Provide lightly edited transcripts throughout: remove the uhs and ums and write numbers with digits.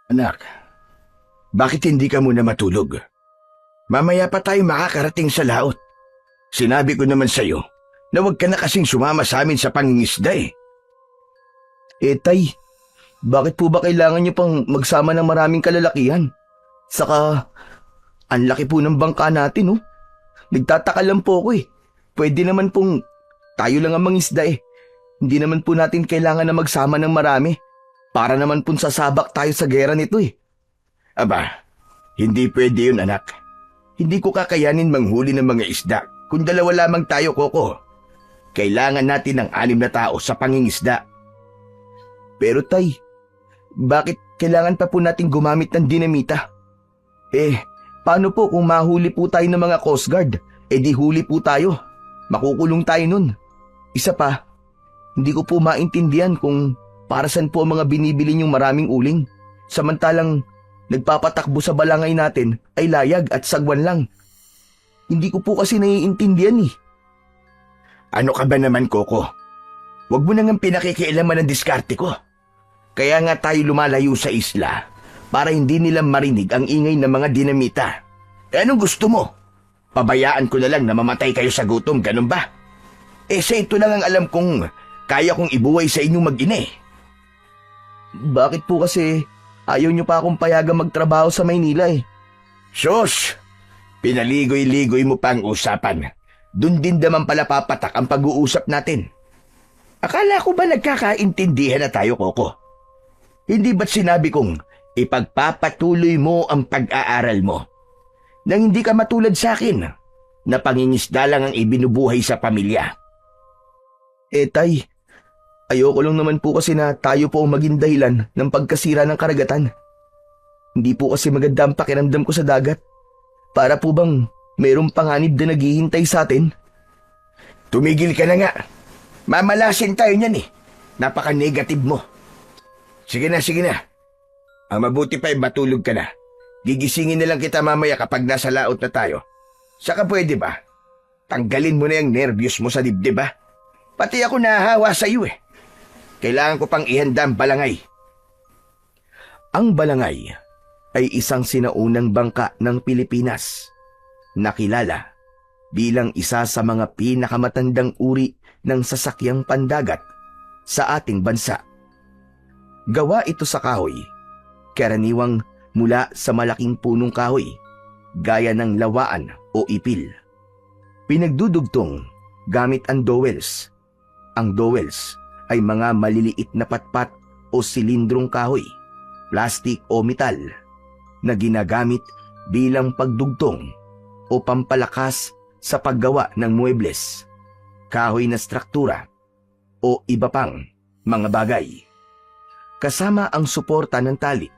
Anak, bakit hindi ka muna matulog? Mamaya pa tayo makakarating sa laot. Sinabi ko naman sa'yo na huwag ka na kasing sumama sa amin sa pangingisda eh. Tay, bakit po ba kailangan niyo pang magsama ng maraming kalalakihan? Saka, ang laki po ng bangka natin, oh. Nagtataka lang po ako eh. Pwede naman pong tayo lang ang mangisda eh. Hindi naman po natin kailangan na magsama ng marami. Para naman pong sasabak tayo sa gera nito eh. Aba, hindi pwede yun anak. Hindi ko kakayanin manghuli ng mga isda kung dalawa lamang tayo, Koko. Kailangan natin ng 6 na tao sa pangingisda. Pero tay, bakit kailangan pa po natin gumamit ng dinamita? Paano po kung mahuli po tayo ng mga Coast Guard? Di huli po tayo. Makukulong tayo nun. Isa pa, hindi ko po maintindihan kung para saan po ang mga binibili niyong maraming uling. Samantalang nagpapatakbo sa balangay natin ay layag at sagwan lang. Hindi ko po kasi naiintindihan eh. Ano ka ba naman, Koko? Huwag mo nang pinakikialaman ang diskarte ko. Kaya nga tayo lumalayo sa isla para hindi nila marinig ang ingay ng mga dinamita. Anong gusto mo? Pabayaan ko na lang na mamatay kayo sa gutom, ganun ba? Sa ito lang ang alam kong kaya kong ibuhay sa inyong mag-ina eh. Bakit po kasi ayaw niyo pa akong payagang magtrabaho sa Maynila eh? Sus! Pinaligoy-ligoy mo pa ang usapan. Doon din naman pala papatak ang pag-uusap natin. Akala ko ba nagkakaintindihan na tayo, Koko? Hindi ba't sinabi kong ipagpapatuloy mo ang pag-aaral mo? Nang hindi ka matulad sa akin, na pangingisda lang ang ibinubuhay sa pamilya. Tay, ayoko lang naman po kasi na tayo po ang maging dahilan ng pagkasira ng karagatan. Hindi po kasi maganda ang pakiramdam ko sa dagat. Para po bang mayroong panganib na naghihintay sa atin? Tumigil ka na nga. Mamalasin tayo niyan eh. Napaka-negative mo. Sige na, sige na. Ang mabuti pa ay matulog ka na. Gigisingin na lang kita mamaya kapag nasa laot na tayo. Saka pwede ba? Tanggalin mo na yung nervyos mo sa dibdib ba? Pati ako nahahawa sa iyo eh. Kailangan ko pang ihanda ang balangay. Ang balangay ay isang sinaunang bangka ng Pilipinas. Nakilala bilang isa sa mga pinakamatandang uri ng sasakyang pandagat sa ating bansa. Gawa ito sa kahoy, karaniwang mula sa malaking punong kahoy, gaya ng lawaan o ipil. Pinagdudugtong gamit ang dowels. Ang dowels ay mga maliliit na patpat o silindrong kahoy, plastik o metal na ginagamit bilang pagdugtong o pampalakas sa paggawa ng muebles, kahoy na struktura o iba pang mga bagay. Kasama ang suporta ng tali.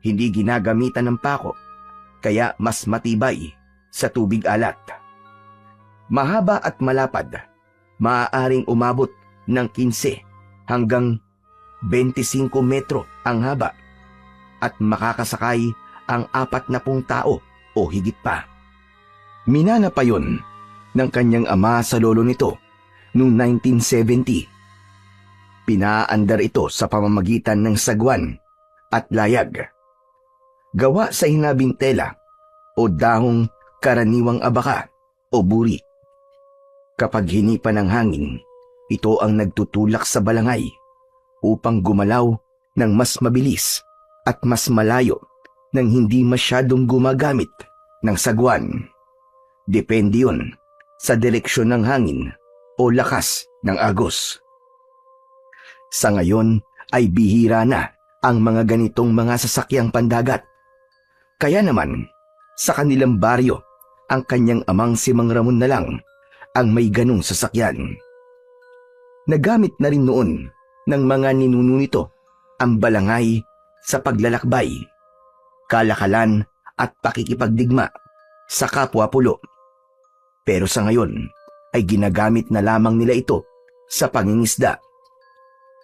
Hindi ginagamitan ng pako, kaya mas matibay sa tubig alat. Mahaba at malapad, maaaring umabot ng 15 hanggang 25 metro ang haba at makakasakay ang 40 tao o higit pa. Minana pa yun ng kanyang ama sa lolo nito noong 1970. Pinaandar ito sa pamamagitan ng sagwan at layag. Gawa sa hinabing tela o dahong karaniwang abaka o buri. Kapag hinipa ng hangin, ito ang nagtutulak sa balangay upang gumalaw ng mas mabilis at mas malayo nang hindi masyadong gumagamit ng sagwan. Depende yun sa direksyon ng hangin o lakas ng agos. Sa ngayon ay bihira na ang mga ganitong mga sasakyang pandagat. Kaya naman, sa kanilang baryo, ang kanyang amang si Mang Ramon na lang ang may ganong sasakyan. Nagamit na rin noon ng mga ninuno nito ang balangay sa paglalakbay, kalakalan at pakikipagdigma sa kapwa-pulo. Pero sa ngayon ay ginagamit na lamang nila ito sa pangingisda.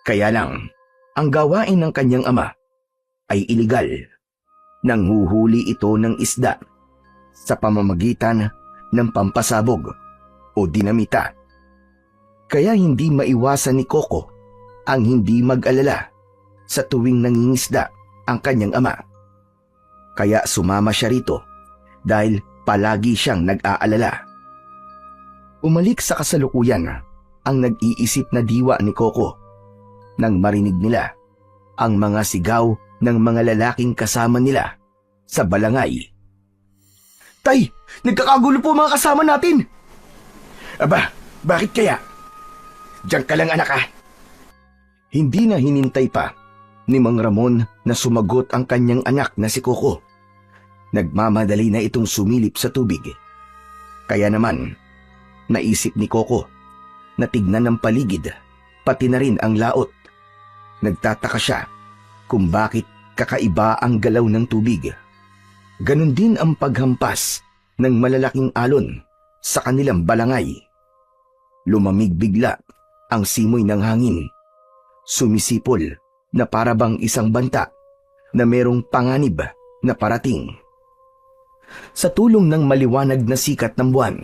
Kaya lang, ang gawain ng kanyang ama ay iligal. Nanghuhuli ito ng isda sa pamamagitan ng pampasabog o dinamita. Kaya hindi maiwasan ni Coco ang hindi mag-alala sa tuwing nangingisda ang kanyang ama. Kaya sumama siya rito dahil palagi siyang nag-aalala. Umalik sa kasalukuyan ang nag-iisip na diwa ni Coco nang marinig nila ang mga sigaw ng mga lalaking kasama nila sa balangay. Tay, nagkakagulo po mga kasama natin! Aba, bakit kaya? Diyan ka lang anak ah. Hindi na hinintay pa ni Mang Ramon na sumagot ang kanyang anak na si Coco. Nagmamadali na itong sumilip sa tubig. Kaya naman, naisip ni Coco na tignan ng paligid, pati na rin ang laot. Nagtataka siya kung bakit kakaiba ang galaw ng tubig. Ganon din ang paghampas ng malalaking alon sa kanilang balangay. Lumamig bigla ang simoy ng hangin. Sumisipol na parabang isang banta na merong panganib na parating. Sa tulong ng maliwanag na sikat ng buwan,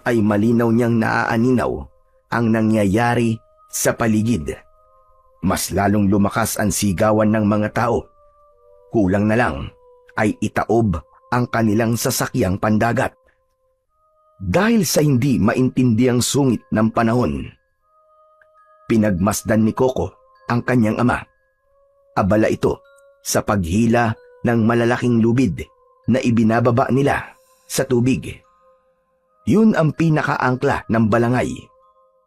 ay malinaw niyang naaaninaw ang nangyayari sa paligid. Mas lalong lumakas ang sigawan ng mga tao. Kulang na lang ay itaob ang kanilang sasakyang pandagat. Dahil sa hindi maintindiang sungit ng panahon, pinagmasdan ni Coco ang kanyang ama. Abala ito sa paghila ng malalaking lubid na ibinababa nila sa tubig. Yun ang pinakaangkla ng balangay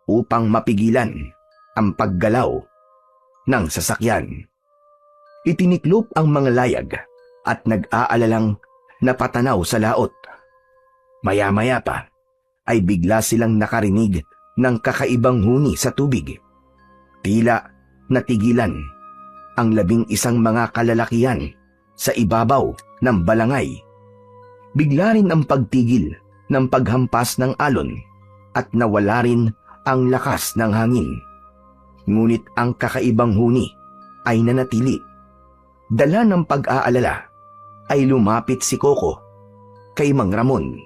upang mapigilan ang paggalaw ng sasakyan. Itiniklop ang mga layag at nag-aalalang napatanaw sa laot. Maya-maya pa ay bigla silang nakarinig ng kakaibang huni sa tubig. Tila natigilan ang 11 mga kalalakihan sa ibabaw ng balangay. Bigla rin ang pagtigil ng paghampas ng alon at nawala rin ang lakas ng hangin. Ngunit ang kakaibang huni ay nanatili. Dala ng pag-aalala ay lumapit si Coco kay Mang Ramon.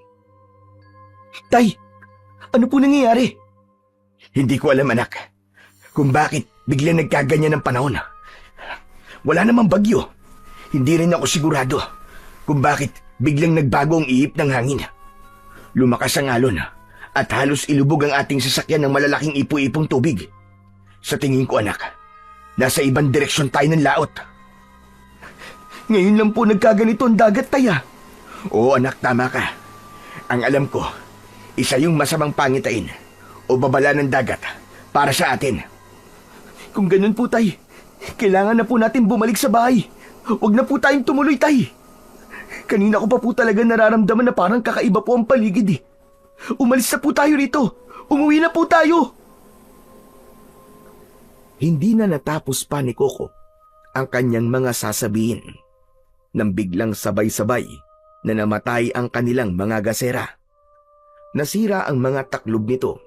Tay, ano po nangyayari? Hindi ko alam anak kung bakit biglang nagkaganyan ng panahon. Wala namang bagyo. Hindi rin ako sigurado kung bakit biglang nagbago ang ihip ng hangin. Lumakas ang alon at halos ilubog ang ating sasakyan ng malalaking ipo-ipong tubig. Sa tingin ko anak, nasa ibang direksyon tayo ng laot. Ngayon lang po nagkaganito ang dagat, Taya. Oo anak, tama ka. Ang alam ko, isa yung masamang pangitain o babala ng dagat para sa atin. Kung ganun po, Tay, kailangan na po natin bumalik sa bahay. Huwag na po tayong tumuloy, Tay. Kanina ko pa po talaga nararamdaman na parang kakaiba po ang paligid eh. Umalis na po tayo rito. Umuwi na po tayo. Hindi na natapos pa ni Coco ang kanyang mga sasabihin nang biglang sabay-sabay na namatay ang kanilang mga gasera. Nasira ang mga taklob nito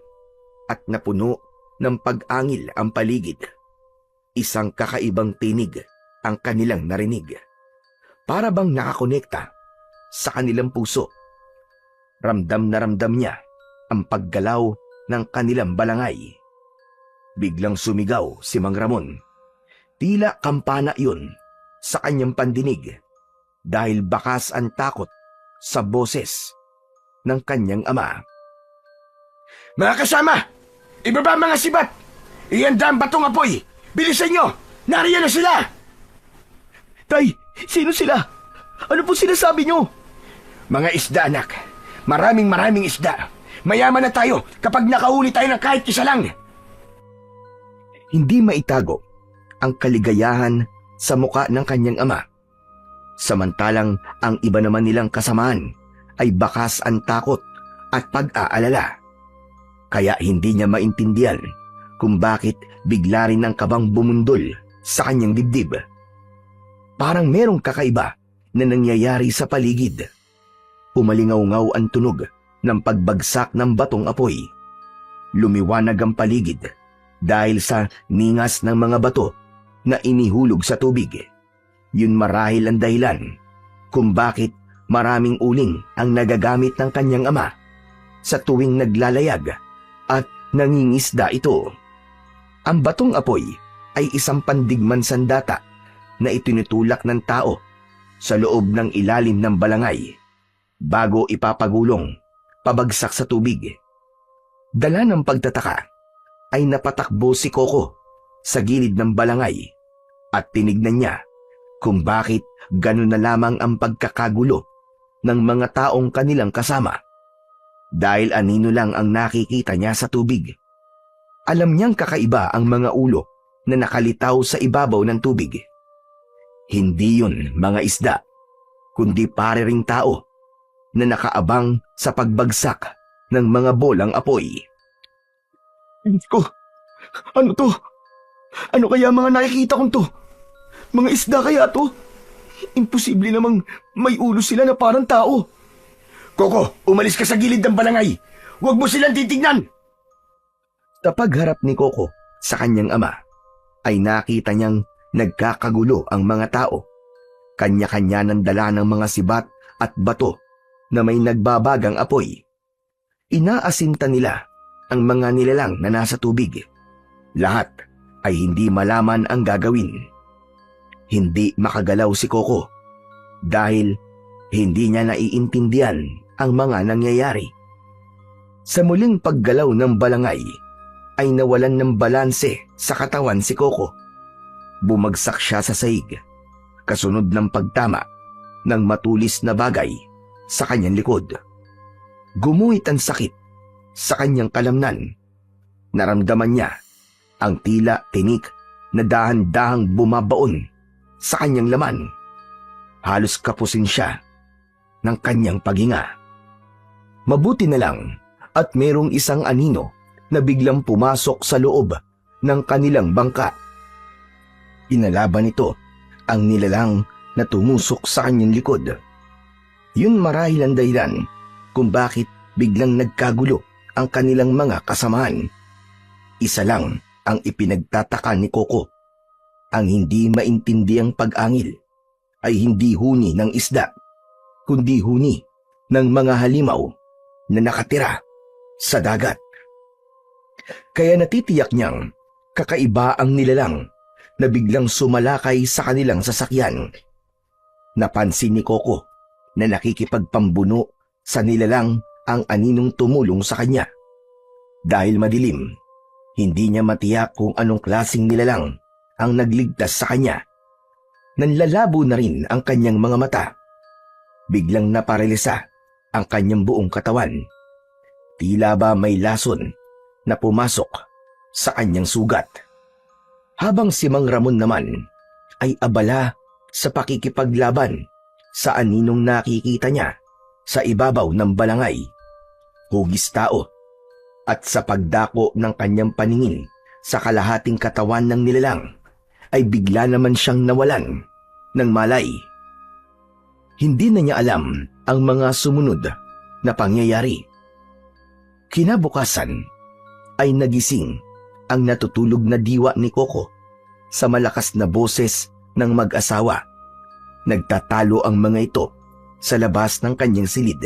at napuno ng pag-angil ang paligid. Isang kakaibang tinig ang kanilang narinig. Para bang nakakonekta sa kanilang puso. Ramdam na ramdam niya ang paggalaw ng kanilang balangay. Biglang sumigaw si Mang Ramon. Tila kampana yun sa kanyang pandinig dahil bakas ang takot sa boses ng kanyang ama. Mga kasama, ibaba mga sibat! Ihanda ang batong apoy! Bilisan nyo! Nariyan na sila! Tay, sino sila? Ano po sinasabi nyo? Mga isda anak, maraming isda. Mayaman na tayo kapag nakahuli tayo ng kahit isa lang. Hindi maitago ang kaligayahan sa muka ng kanyang ama. Samantalang ang iba naman nilang kasamaan ay bakas ang takot at pag-aalala. Kaya hindi niya maintindihan kung bakit bigla rin ang kabang bumundol sa kanyang dibdib. Parang merong kakaiba na nangyayari sa paligid. Umalingaw-ngaw ang tunog ng pagbagsak ng batong apoy. Lumiwanag ang paligid dahil sa ningas ng mga bato na inihulog sa tubig. Yun marahil ang dahilan kung bakit maraming uling ang nagagamit ng kanyang ama sa tuwing naglalayag at nangingisda ito. Ang batong apoy ay isang pandigman sandata na itinutulak ng tao sa loob ng ilalim ng balangay bago ipapagulong pabagsak sa tubig. Dala ng pagtataka ay napatakbo si Coco sa gilid ng balangay at tinignan niya kung bakit ganun na lamang ang pagkakagulo ng mga taong kanilang kasama. Dahil anino lang ang nakikita niya sa tubig. Alam niyang kakaiba ang mga ulo na nakalitaw sa ibabaw ng tubig. Hindi yun mga isda, kundi pare ring tao na nakaabang sa pagbagsak ng mga bolang apoy. Ko, ano to? Ano kaya mga nakikita kong to? Mga isda kaya to? Imposible namang may ulo sila na parang tao. Coco, umalis ka sa gilid ng balangay. Huwag mo silang titignan. Sa pagharap ni Coco sa kanyang ama, ay nakita niyang nagkakagulo ang mga tao. Kanya-kanya ng dala ng mga sibat at bato na may nagbabagang apoy. Inaasinta nila ang mga nilalang na nasa tubig. Lahat ay hindi malaman ang gagawin. Hindi makagalaw si Coco dahil hindi niya naiintindihan ang mga nangyayari. Sa muling paggalaw ng balangay ay nawalan ng balanse sa katawan si Coco. Bumagsak siya sa sahig, kasunod ng pagtama ng matulis na bagay sa kanyang likod. Gumuhit ang sakit sa kanyang kalamnan. Naramdaman niya ang tila tinik na dahan-dahang bumabaon sa kanyang laman. Halos kapusin siya ng kanyang paghinga. Mabuti na lang at merong isang anino na biglang pumasok sa loob ng kanilang bangka. Inalaban nito ang nilalang na tumusok sa kanyang likod. Yun marahil ang dahilan kung bakit biglang nagkagulo ang kanilang mga kasamahan. Isa lang ang ipinagtataka ni Coco. Ang hindi maintindiang pag-angil ay hindi huni ng isda, kundi huni ng mga halimaw na nakatira sa dagat. Kaya natitiyak niyang kakaiba ang nilalang na biglang sumalakay sa kanilang sasakyan. Napansin ni Coco na nakikipagpambuno sa nilalang ang aninong tumulong sa kanya. Dahil madilim, hindi niya matiyak kung anong klaseng nilalang ang nagligtas sa kanya. Nanlalabo na rin ang kanyang mga mata. Biglang naparelisa ang kanyang buong katawan. Tila ba may lason na pumasok sa kanyang sugat. Habang si Mang Ramon naman ay abala sa pakikipaglaban sa aninong nakikita niya sa ibabaw ng balangay, hugis tao, at sa pagdako ng kanyang paningin sa kalahating katawan ng nilalang ay bigla naman siyang nawalan ng malay. Hindi na niya alam ang mga sumunod na pangyayari. Kinabukasan ay nagising ang natutulog na diwa ni Coco sa malakas na boses ng mag-asawa. Nagtatalo ang mga ito sa labas ng kanyang silid.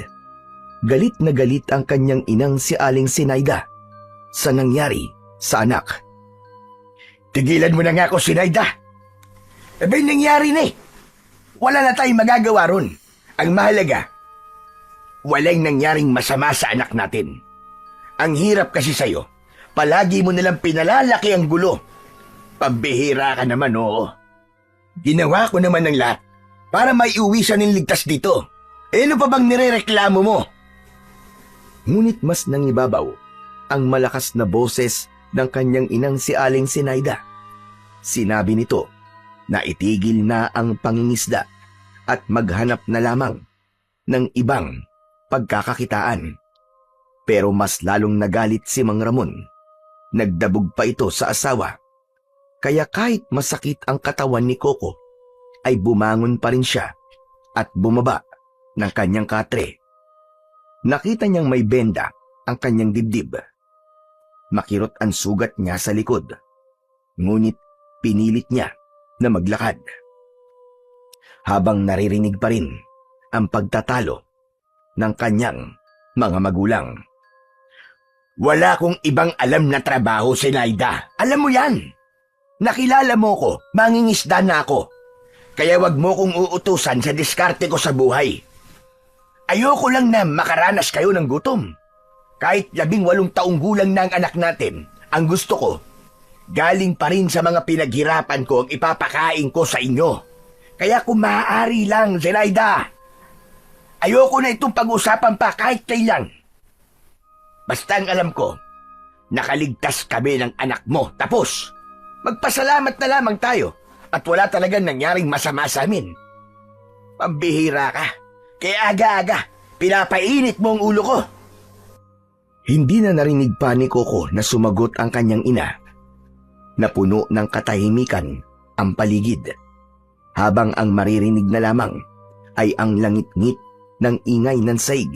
Galit na galit ang kanyang inang si Aling Sinaida sa nangyari sa anak. Tigilan mo na nga ako, Sinaida. Abay, nangyari na eh. Wala na tayong magagawa ron. Ang mahalaga, walang nangyaring masama sa anak natin. Ang hirap kasi sa'yo, palagi mo nalang pinalalaki ang gulo. Pambihira ka naman, oo. Ginawa ko naman ng lahat para maiuwi siya ng ligtas dito. Eh, ano pa bang nirereklamo mo? Ngunit mas nangibabaw ang malakas na boses ng kanyang inang si Aling Sinaida. Sinabi nito na itigil na ang pangingisda at maghanap na lamang ng ibang pagkakakitaan. Pero mas lalong nagalit si Mang Ramon. Nagdabog pa ito sa asawa. Kaya kahit masakit ang katawan ni Coco, ay bumangon pa rin siya at bumaba ng kanyang katre. Nakita niyang may benda ang kanyang dibdib. Makirot ang sugat niya sa likod. Ngunit pinilit niya na maglakad. Habang naririnig pa rin ang pagtatalo ng kanyang mga magulang. Wala kong ibang alam na trabaho, Sinaida. Alam mo yan. Nakilala mo ko, mangingisda na ako. Kaya wag mo kong uutusan sa diskarte ko sa buhay. Ayoko lang na makaranas kayo ng gutom. Kahit 18 taong gulang na ang anak natin, ang gusto ko, galing pa rin sa mga pinaghirapan ko ang ipapakain ko sa inyo. Kaya kung maaari lang, Zenaida, ayoko na itong pag-usapan pa kahit kailan. Basta ang alam ko, nakaligtas kami ng anak mo. Tapos, magpasalamat na lamang tayo at wala talagang nangyaring masama sa amin. Pambihira ka. Kaya aga-aga, pinapainit mo ang ulo ko. Hindi na narinig pa ni Coco na sumagot ang kanyang ina. Napuno ng katahimikan ang paligid. Habang ang maririnig na lamang ay ang langit-ngit ng ingay ng saig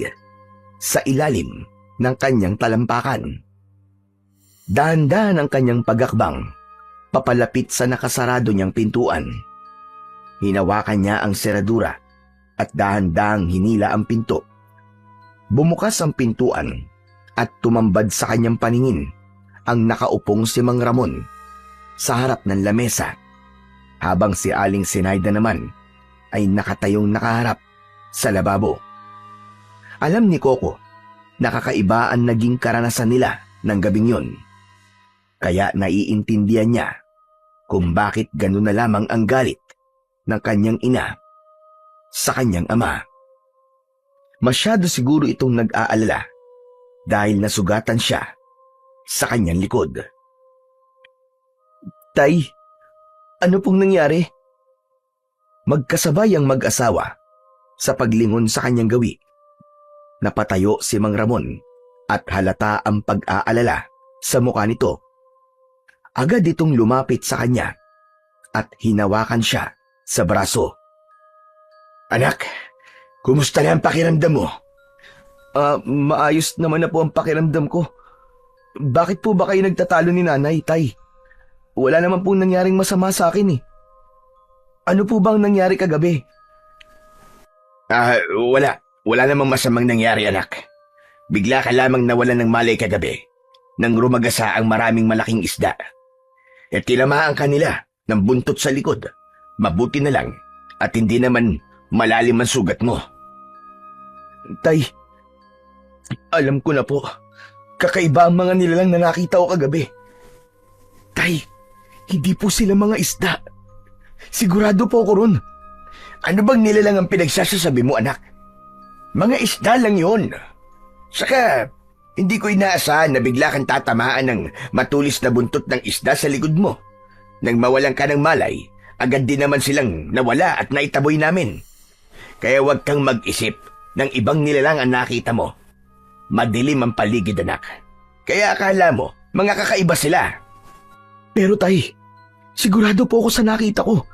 sa ilalim ng kanyang talampakan. Dahan-dahan ang kanyang pagakbang papalapit sa nakasarado niyang pintuan. Hinawakan niya ang seradura at dahan-dahang hinila ang pinto. Bumukas ang pintuan at tumambad sa kanyang paningin ang nakaupong si Mang Ramon sa harap ng lamesa, habang si Aling Zenaida naman ay nakatayong nakaharap sa lababo. Alam ni Coco na kakaiba ang naging karanasan nila ng gabing yun. Kaya naiintindihan niya kung bakit gano'n na lamang ang galit ng kanyang ina sa kanyang ama. Masyado siguro itong nag-aalala dahil nasugatan siya sa kanyang likod. Tay, ano pong nangyari? Magkasabay ang mag-asawa sa paglingon sa kanyang gawi. Napatayo si Mang Ramon at halata ang pag-aalala sa mukha nito. Agad itong lumapit sa kanya at hinawakan siya sa braso. Anak, kumusta na ang pakiramdam mo? Maayos naman na po ang pakiramdam ko. Bakit po ba kayo nagtatalo ni nanay, tay? Wala naman pong nangyaring masama sa akin eh. Ano po bang nangyari kagabi? Wala. Wala namang masamang nangyari, anak. Bigla ka lamang nawalan ng malay kagabi nang rumagasa ang maraming malaking isda. At tinamaan kanila ng buntot sa likod. Mabuti na lang at hindi naman malalim ang sugat mo. Tay, alam ko na po. Kakaiba ang mga nilalang na nakita ko kagabi. Tay, hindi po sila mga isda. Sigurado po ako ron. Ano bang nilalang ang pinagsasasabi mo, anak? Mga isda lang yun. Saka, hindi ko inaasahan na bigla kang tatamaan ng matulis na buntot ng isda sa likod mo. Nang mawalan ka ng malay, agad din naman silang nawala at naitaboy namin. Kaya huwag kang mag-isip ng ibang nilalang ang nakita mo. Madilim ang paligid, anak. Kaya akala mo, mga kakaiba sila. Pero tay, sigurado po ako sa nakita ko.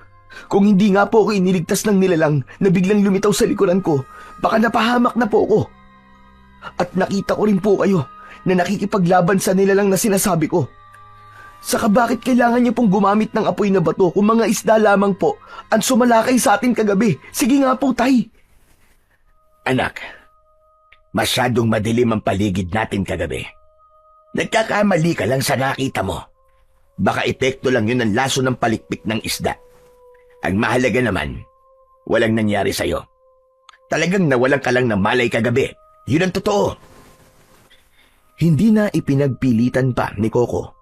Kung hindi nga po ako iniligtas ng nilalang na biglang lumitaw sa likuran ko, baka napahamak na po ako. At nakita ko rin po kayo na nakikipaglaban sa nilalang na sinasabi ko. Saka bakit kailangan niyo pong gumamit ng apoy na bato kung mga isda lamang po ang sumalakay sa atin kagabi? Sige nga po, tay. Anak, masyadong madilim ang paligid natin kagabi. Nagkakamali ka lang sa nakita mo. Baka epekto lang yun ng laso ng palikpik ng isda. Ang mahalaga naman, walang nangyari sa'yo. Talagang nawalan ka lang ng malay kagabi. Yun ang totoo. Hindi na ipinagpilitan pa ni Coco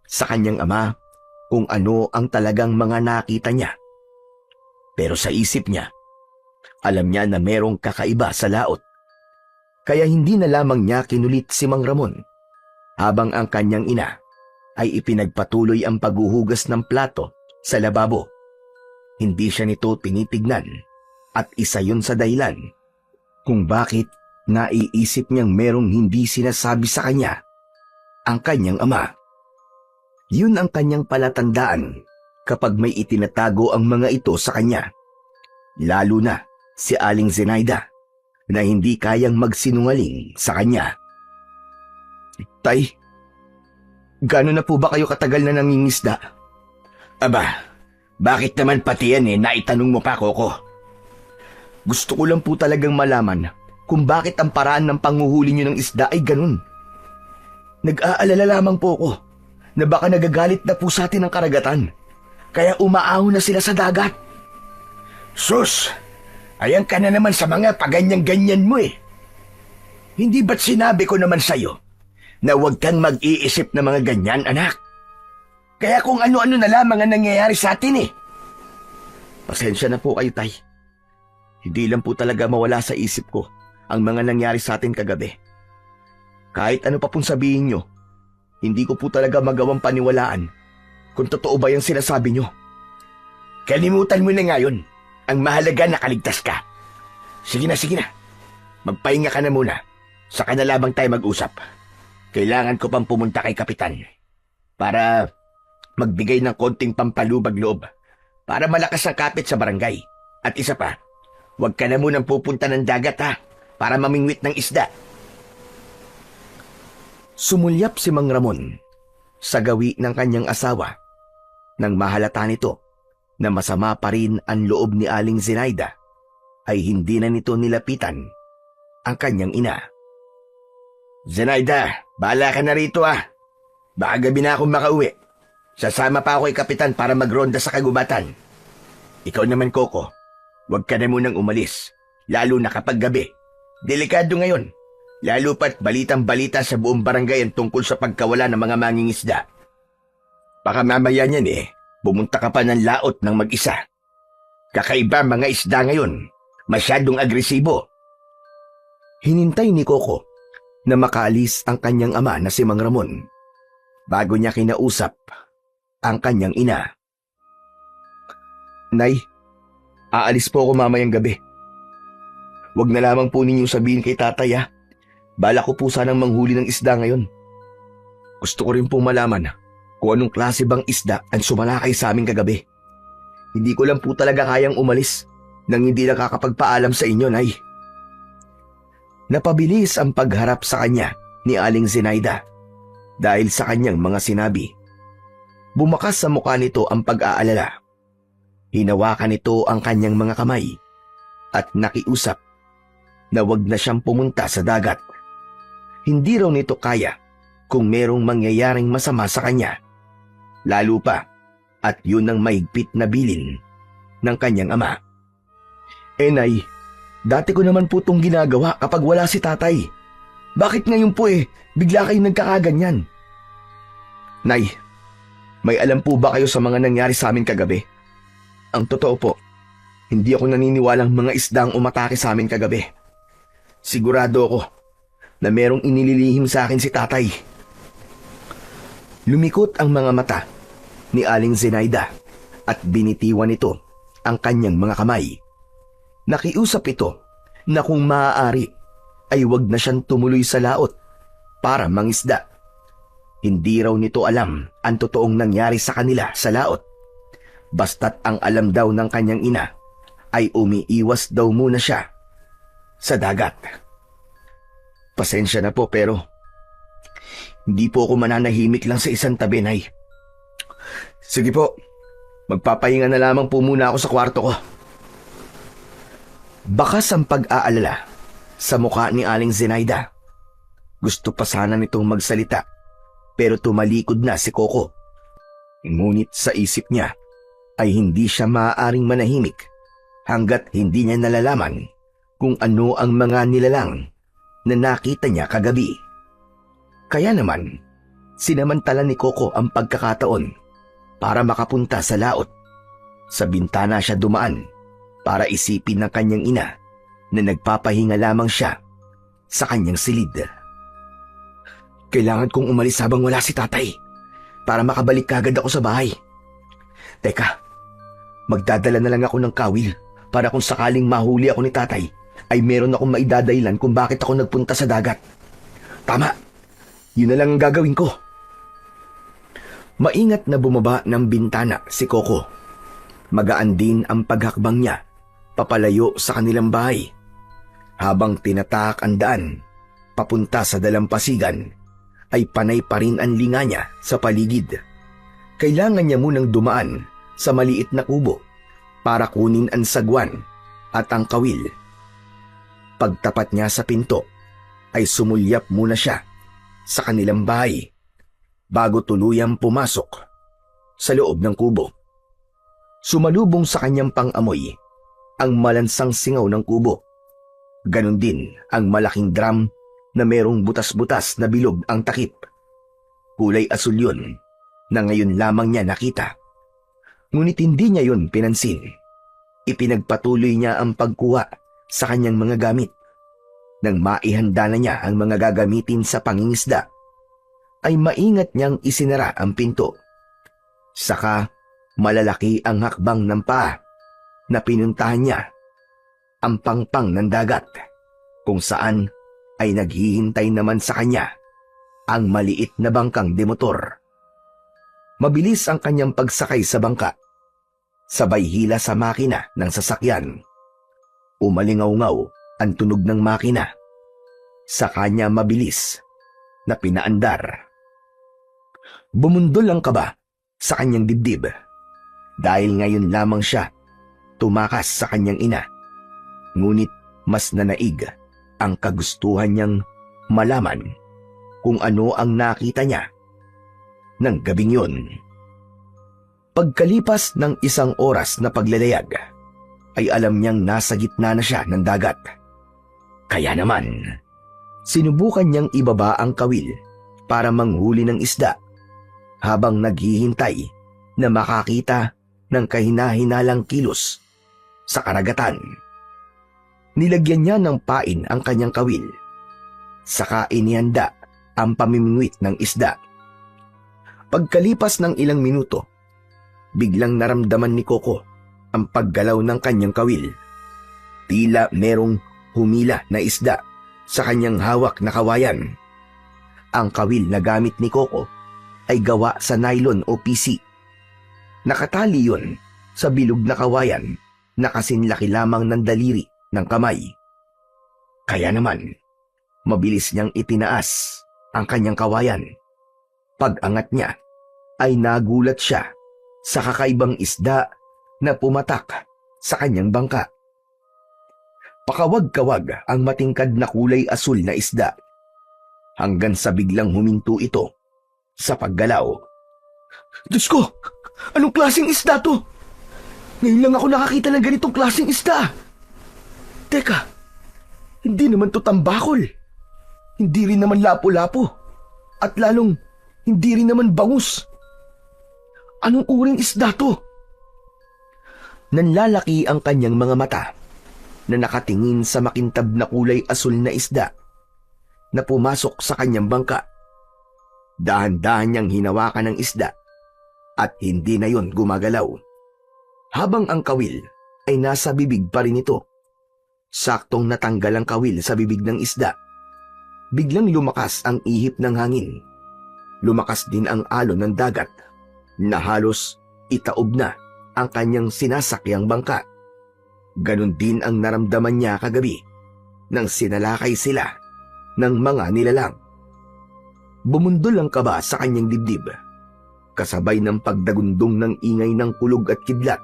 sa kanyang ama kung ano ang talagang mga nakita niya. Pero sa isip niya, alam niya na merong kakaiba sa laot. Kaya hindi na lamang niya kinulit si Mang Ramon habang ang kanyang ina ay ipinagpatuloy ang paghuhugas ng plato sa lababo. Hindi siya nito tinitignan at isa yun sa dahilan kung bakit naiisip niyang merong hindi sinasabi sa kanya ang kanyang ama. Yun ang kanyang palatandaan kapag may itinatago ang mga ito sa kanya. Lalo na si Aling Zenaida na hindi kayang magsinungaling sa kanya. Tay, gano'n na po ba kayo katagal na nangingisda? Aba, bakit naman pati yan naitanong mo pa, Coco? Gusto ko lang po talagang malaman kung bakit ang paraan ng panghuhuli niyo ng isda ay ganun. Nag-aalala lamang po ako na baka nagagalit na po sa atin ang karagatan, kaya umaahon na sila sa dagat. Sus! Ayan ka na naman sa mga paganyan-ganyan mo eh. Hindi ba't sinabi ko naman sa'yo na huwag kang mag-iisip ng mga ganyan, anak? Kaya kung ano-ano na lamang ang nangyayari sa atin eh. Pasensya na po kayo, Tay. Hindi lang po talaga mawala sa isip ko ang mga nangyari sa atin kagabi. Kahit ano pa pong sabihin nyo, hindi ko po talaga magawang paniwalaan kung totoo ba yung sinasabi nyo. Kalimutan mo na ngayon. Ang mahalaga nakaligtas ka. Sige na, sige na. Magpahinga ka na muna. Saka na labang tayo mag-usap. Kailangan ko pang pumunta kay Kapitan para magbigay ng konting pampalubag loob para malakas ang kapit sa barangay. At isa pa, huwag ka na munang pupunta ng dagat ha, para mamingwit ng isda. Sumulyap si Mang Ramon sa gawi ng kanyang asawa nang mahalata nito na masama pa rin ang loob ni Aling Zenaida ay hindi na nito nilapitan ang kanyang ina. Zenaida, bahala ka na rito ha. Baka gabi na akong makauwi. Sasama pa ako kay Kapitan para magronda sa kagubatan. Ikaw naman, Coco, huwag ka na munang umalis, lalo na kapag gabi. Delikado ngayon, lalo pat balitang-balita sa buong barangay ang tungkol sa pagkawala ng mga mangingisda. Baka mamaya niyan bumunta ka pa ng laot ng mag-isa. Kakaiba mga isda ngayon, masyadong agresibo. Hinintay ni Coco na makaalis ang kanyang ama na si Mang Ramon bago niya kinausap ang kanyang ina. Nay, aalis po ako mamayang gabi. Huwag na lamang po ninyong sabihin kay tatay ha. Bala ko po sanang manghuli ng isda ngayon. Gusto ko rin pong malaman kung anong klase bang isda ang sumalakay sa amin kagabi. Hindi ko lang po talaga kayang umalis nang hindi nakakapagpaalam sa inyo, Nay. Napabilis ang pagharap sa kanya ni Aling Zenaida dahil sa kanyang mga sinabi. Bumakas sa mukha nito ang pag-aalala. Hinawakan nito ang kanyang mga kamay at nakiusap na wag na siyang pumunta sa dagat. Hindi raw nito kaya kung merong mangyayaring masama sa kanya. Lalo pa at yun ang mahigpit na bilin ng kanyang ama. Nay, dati ko naman po itong ginagawa kapag wala si tatay. Bakit ngayon po bigla kayong nagkakaganyan? Nay, may alam po ba kayo sa mga nangyari sa amin kagabi? Ang totoo po, hindi ako naniniwalang mga isdang umatake sa amin kagabi. Sigurado ako na merong inililihim sa akin si tatay. Lumikot ang mga mata ni Aling Zenaida at binitiwan nito ang kanyang mga kamay. Nakiusap ito na kung maaari ay wag na siyang tumuloy sa laot para mangisda. Hindi raw nito alam ang totoong nangyari sa kanila sa laot. Basta't ang alam daw ng kanyang ina ay umiiwas daw muna siya sa dagat. Pasensya na po pero hindi po ako mananahimik lang sa isang tabi, Nay. Sige po, magpapahinga na lamang po muna ako sa kwarto ko. Bakas ang pag-aalala sa mukha ni Aling Zenaida. Gusto pa sana nitong magsalita pero tumalikod na si Coco. Ngunit sa isip niya ay hindi siya maaaring manahimik hanggat hindi niya nalalaman kung ano ang mga nilalang na nakita niya kagabi. Kaya naman, sinamantala ni Coco ang pagkakataon para makapunta sa laot. Sa bintana siya dumaan para isipin ng kanyang ina na nagpapahinga lamang siya sa kanyang silid. Kailangan kong umalis habang wala si tatay para makabalik kagad ako sa bahay. Teka, magdadala na lang ako ng kawil para kung sakaling mahuli ako ni tatay ay meron akong maidadailan kung bakit ako nagpunta sa dagat. Tama! Yun na lang ang gagawin ko. Maingat na bumaba ng bintana si Coco. Magaan din ang paghakbang niya papalayo sa kanilang bahay. Habang tinataak ang daan papunta sa dalampasigan, ay panay pa rin ang linga niya sa paligid. Kailangan niya munang dumaan sa maliit na kubo para kunin ang sagwan at ang kawil. Pagtapat niya sa pinto, ay sumulyap muna siya sa kanilang bahay bago tuluyang pumasok sa loob ng kubo. Sumalubong sa kanyang pang-amoy ang malansang singaw ng kubo. Ganon din ang malaking drum na merong butas-butas na bilog ang takip. Kulay asul yun na ngayon lamang niya nakita. Ngunit hindi niya yun pinansin. Ipinagpatuloy niya ang pagkuha sa kanyang mga gamit. Nang maihanda na niya ang mga gagamitin sa pangingisda, ay maingat niyang isinara ang pinto. Saka malalaki ang hakbang ng paa na pinuntahan niya ang pangpang ng dagat, kung saan ay naghihintay naman sa kanya ang maliit na bangkang demotor. Mabilis ang kanyang pagsakay sa bangka, sabay hila sa makina ng sasakyan. Umalingaw-ngaw ang tunog ng makina. Sa kanya mabilis na pinaandar. Bumundol ang kaba sa kanyang dibdib dahil ngayon lamang siya tumakas sa kanyang ina. Ngunit mas nanaig ang kagustuhan niyang malaman kung ano ang nakita niya ng gabing yun. Pagkalipas ng 1 oras na paglalayag, ay alam niyang nasa gitna na siya ng dagat. Kaya naman, sinubukan niyang ibaba ang kawil para manghuli ng isda habang naghihintay na makakita ng kahina-hinalang kilos sa karagatan. Nilagyan niya ng pain ang kanyang kawil, saka inihanda ang pamimingwit ng isda. Pagkalipas ng ilang minuto, biglang naramdaman ni Coco ang paggalaw ng kanyang kawil. Tila merong humila na isda sa kanyang hawak na kawayan. Ang kawil na gamit ni Coco ay gawa sa nylon o PC. Nakatali yun sa bilog na kawayan na kasinlaki lamang ng daliri ng kamay. Kaya naman, mabilis niyang itinaas ang kanyang kawayan. Pag-angat niya, ay nagulat siya sa kakaibang isda na pumatak sa kanyang bangka. Pakawag-kawag ang matingkad na kulay asul na isda, hanggang sa biglang huminto ito sa paggalaw. Diyos ko! Anong klaseng isda to? Ngayon lang ako nakakita ng ganitong klaseng isda. Teka, hindi naman to tambakol. Hindi rin naman lapu-lapu. At lalong hindi rin naman bangus. Anong uring isda to? Nanlalaki ang kanyang mga mata na nakatingin sa makintab na kulay asul na isda na pumasok sa kanyang bangka. Dahan-dahan niyang hinawakan ng isda at hindi na yon gumagalaw. Habang ang kawil ay nasa bibig pa rin ito. Saktong natanggal ang kawil sa bibig ng isda. Biglang lumakas ang ihip ng hangin. Lumakas din ang alon ng dagat na halos itaob na ang kanyang sinasakyang bangka. Ganon din ang naramdaman niya kagabi nang sinalakay sila ng mga nilalang. Bumundol ang kaba sa kanyang dibdib, kasabay ng pagdagundong ng ingay ng kulog at kidlat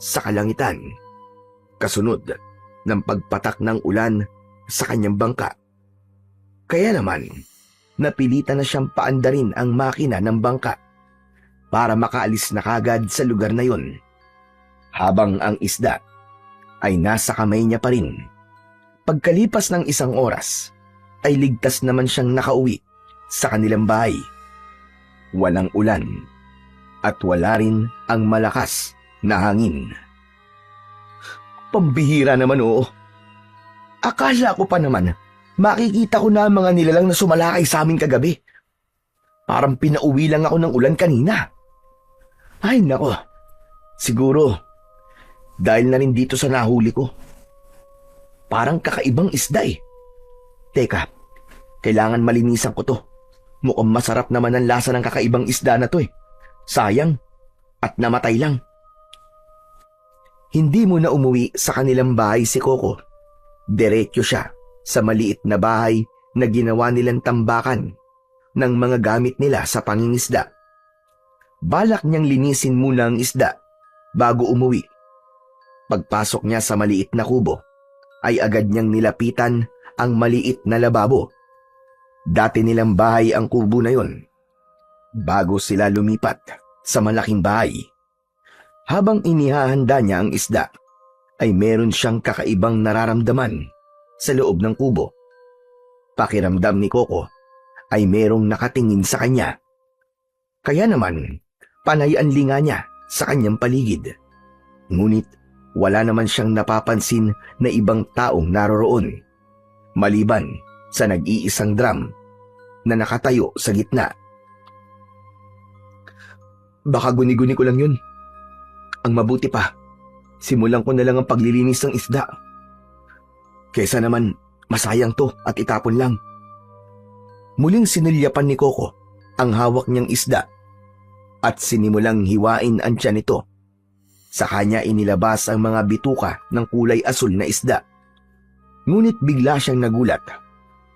sa kalangitan, kasunod ng pagpatak ng ulan sa kanyang bangka. Kaya naman, napilitan na siyang paandarin ang makina ng bangka para makaalis na kagad sa lugar na yon, habang ang isda ay nasa kamay niya pa rin. Pagkalipas ng 1 oras, ay ligtas naman siyang nakauwi sa kanilang bahay. Walang ulan at wala rin ang malakas na hangin. Pambihira naman, oo. Akala ko pa naman makikita ko na ang mga nilalang na sumalakay sa amin kagabi. Parang pinauwi lang ako ng ulan kanina. Ay nako, siguro dahil na rin dito sa nahuli ko. Parang kakaibang isda eh. Teka, kailangan malinisan ko to. Mukhang masarap naman ang lasa ng kakaibang isda na to eh. Sayang, at namatay lang. Hindi mo na umuwi sa kanilang bahay si Coco. Diretso siya sa maliit na bahay na ginawa nilang tambakan ng mga gamit nila sa pangingisda. Balak niyang linisin muna ang isda bago umuwi. Pagpasok niya sa maliit na kubo, ay agad niyang nilapitan ang maliit na lababo. Dati nilang bahay ang kubo na yon, bago sila lumipat sa malaking bahay. Habang inihahanda niya ang isda, ay meron siyang kakaibang nararamdaman sa loob ng kubo. Pakiramdam ni Coco ay merong nakatingin sa kanya. Kaya naman, panay ang linga niya sa kanyang paligid. Ngunit wala naman siyang napapansin na ibang taong naroroon, maliban sa nag-iisang drum na nakatayo sa gitna. Baka guni-guni ko lang yun. Ang mabuti pa, simulan ko na lang ang paglilinis ng isda. Kesa naman, masayang to at itapon lang. Muling sinilyapan ni Coco ang hawak niyang isda at sinimulang hiwain ang tiyan nito. Sa kanya inilabas ang mga bituka ng kulay asul na isda. Ngunit bigla siyang nagulat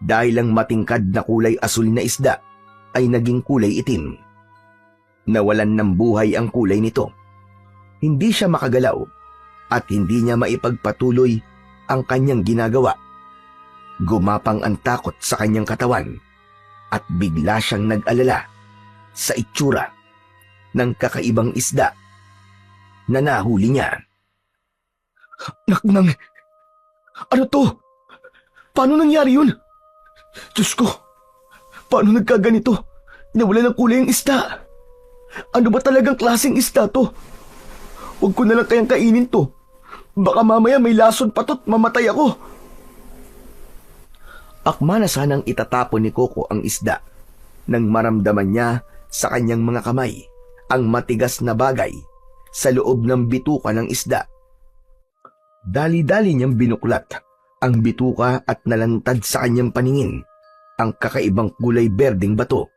dahil ang matingkad na kulay asul na isda ay naging kulay itim. Nawalan ng buhay ang kulay nito. Hindi siya makagalaw at hindi niya maipagpatuloy ang kanyang ginagawa. Gumapang ang takot sa kanyang katawan at bigla siyang nag-alala sa itsura ng kakaibang isda na nahuli niya. Naknang, ano to? Paano nangyari yun? Diyos ko, paano nagkaganito? Nawala ng kulay ang isda. Ano ba talagang klaseng isda to? Huwag ko na lang kayang kainin to. Baka mamaya may lason pato't mamatay ako. Akma na sanang itatapon ni Coco ang isda nang maramdaman niya sa kanyang mga kamay ang matigas na bagay sa loob ng bituka ng isda. Dali-dali niyang binuklat ang bituka at nalantad sa kanyang paningin ang kakaibang kulay berdeng bato.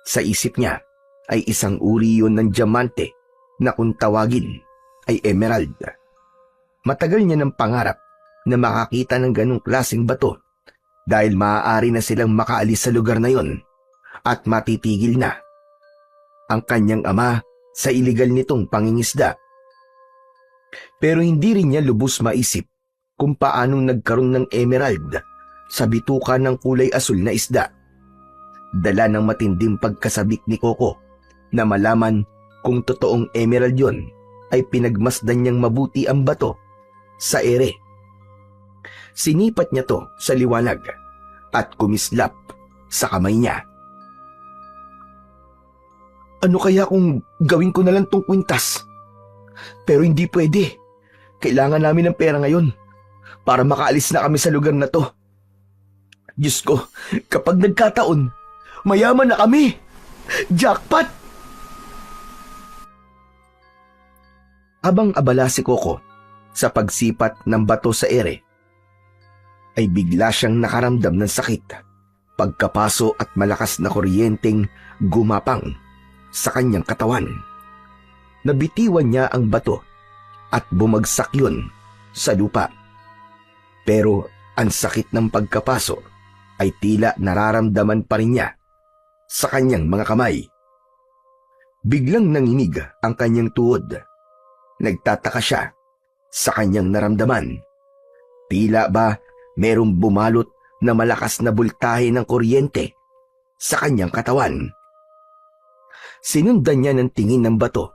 Sa isip niya ay isang uri yun ng diamante na kung tawagin ay emerald. Matagal niya ng pangarap na makakita ng ganong klaseng bato dahil maaari na silang makaalis sa lugar na yon at matitigil na ang kanyang ama sa iligal nitong pangingisda. Pero hindi rin niya lubos maisip kung paanong nagkaroon ng emerald sa bituka ng kulay asul na isda. Dala ng matinding pagkasabik ni Coco na malaman kung totoong emerald yon ay pinagmasdan niyang mabuti ang bato sa ere. Sinipat niya to sa liwanag at kumislap sa kamay niya. Ano kaya kung gawin ko na lang tong kwintas? Pero hindi pwede. Kailangan namin ng pera ngayon para makaalis na kami sa lugar na to. Diyos ko, kapag nagkataon, mayaman na kami. Jackpot! Habang abala si Coco sa pagsipat ng bato sa ere, ay bigla siyang nakaramdam ng sakit, pagkapaso at malakas na kuryenteng gumapang sa kanyang katawan. Nabitiwan niya ang bato at bumagsak yun sa lupa. Pero ang sakit ng pagkapaso ay tila nararamdaman pa rin niya sa kanyang mga kamay. Biglang nanginig ang kanyang tuhod. Nagtataka siya sa kanyang naramdaman. Tila ba merong bumalot na malakas na bultahe ng kuryente sa kanyang katawan. Sinundan niya ng tingin ng bato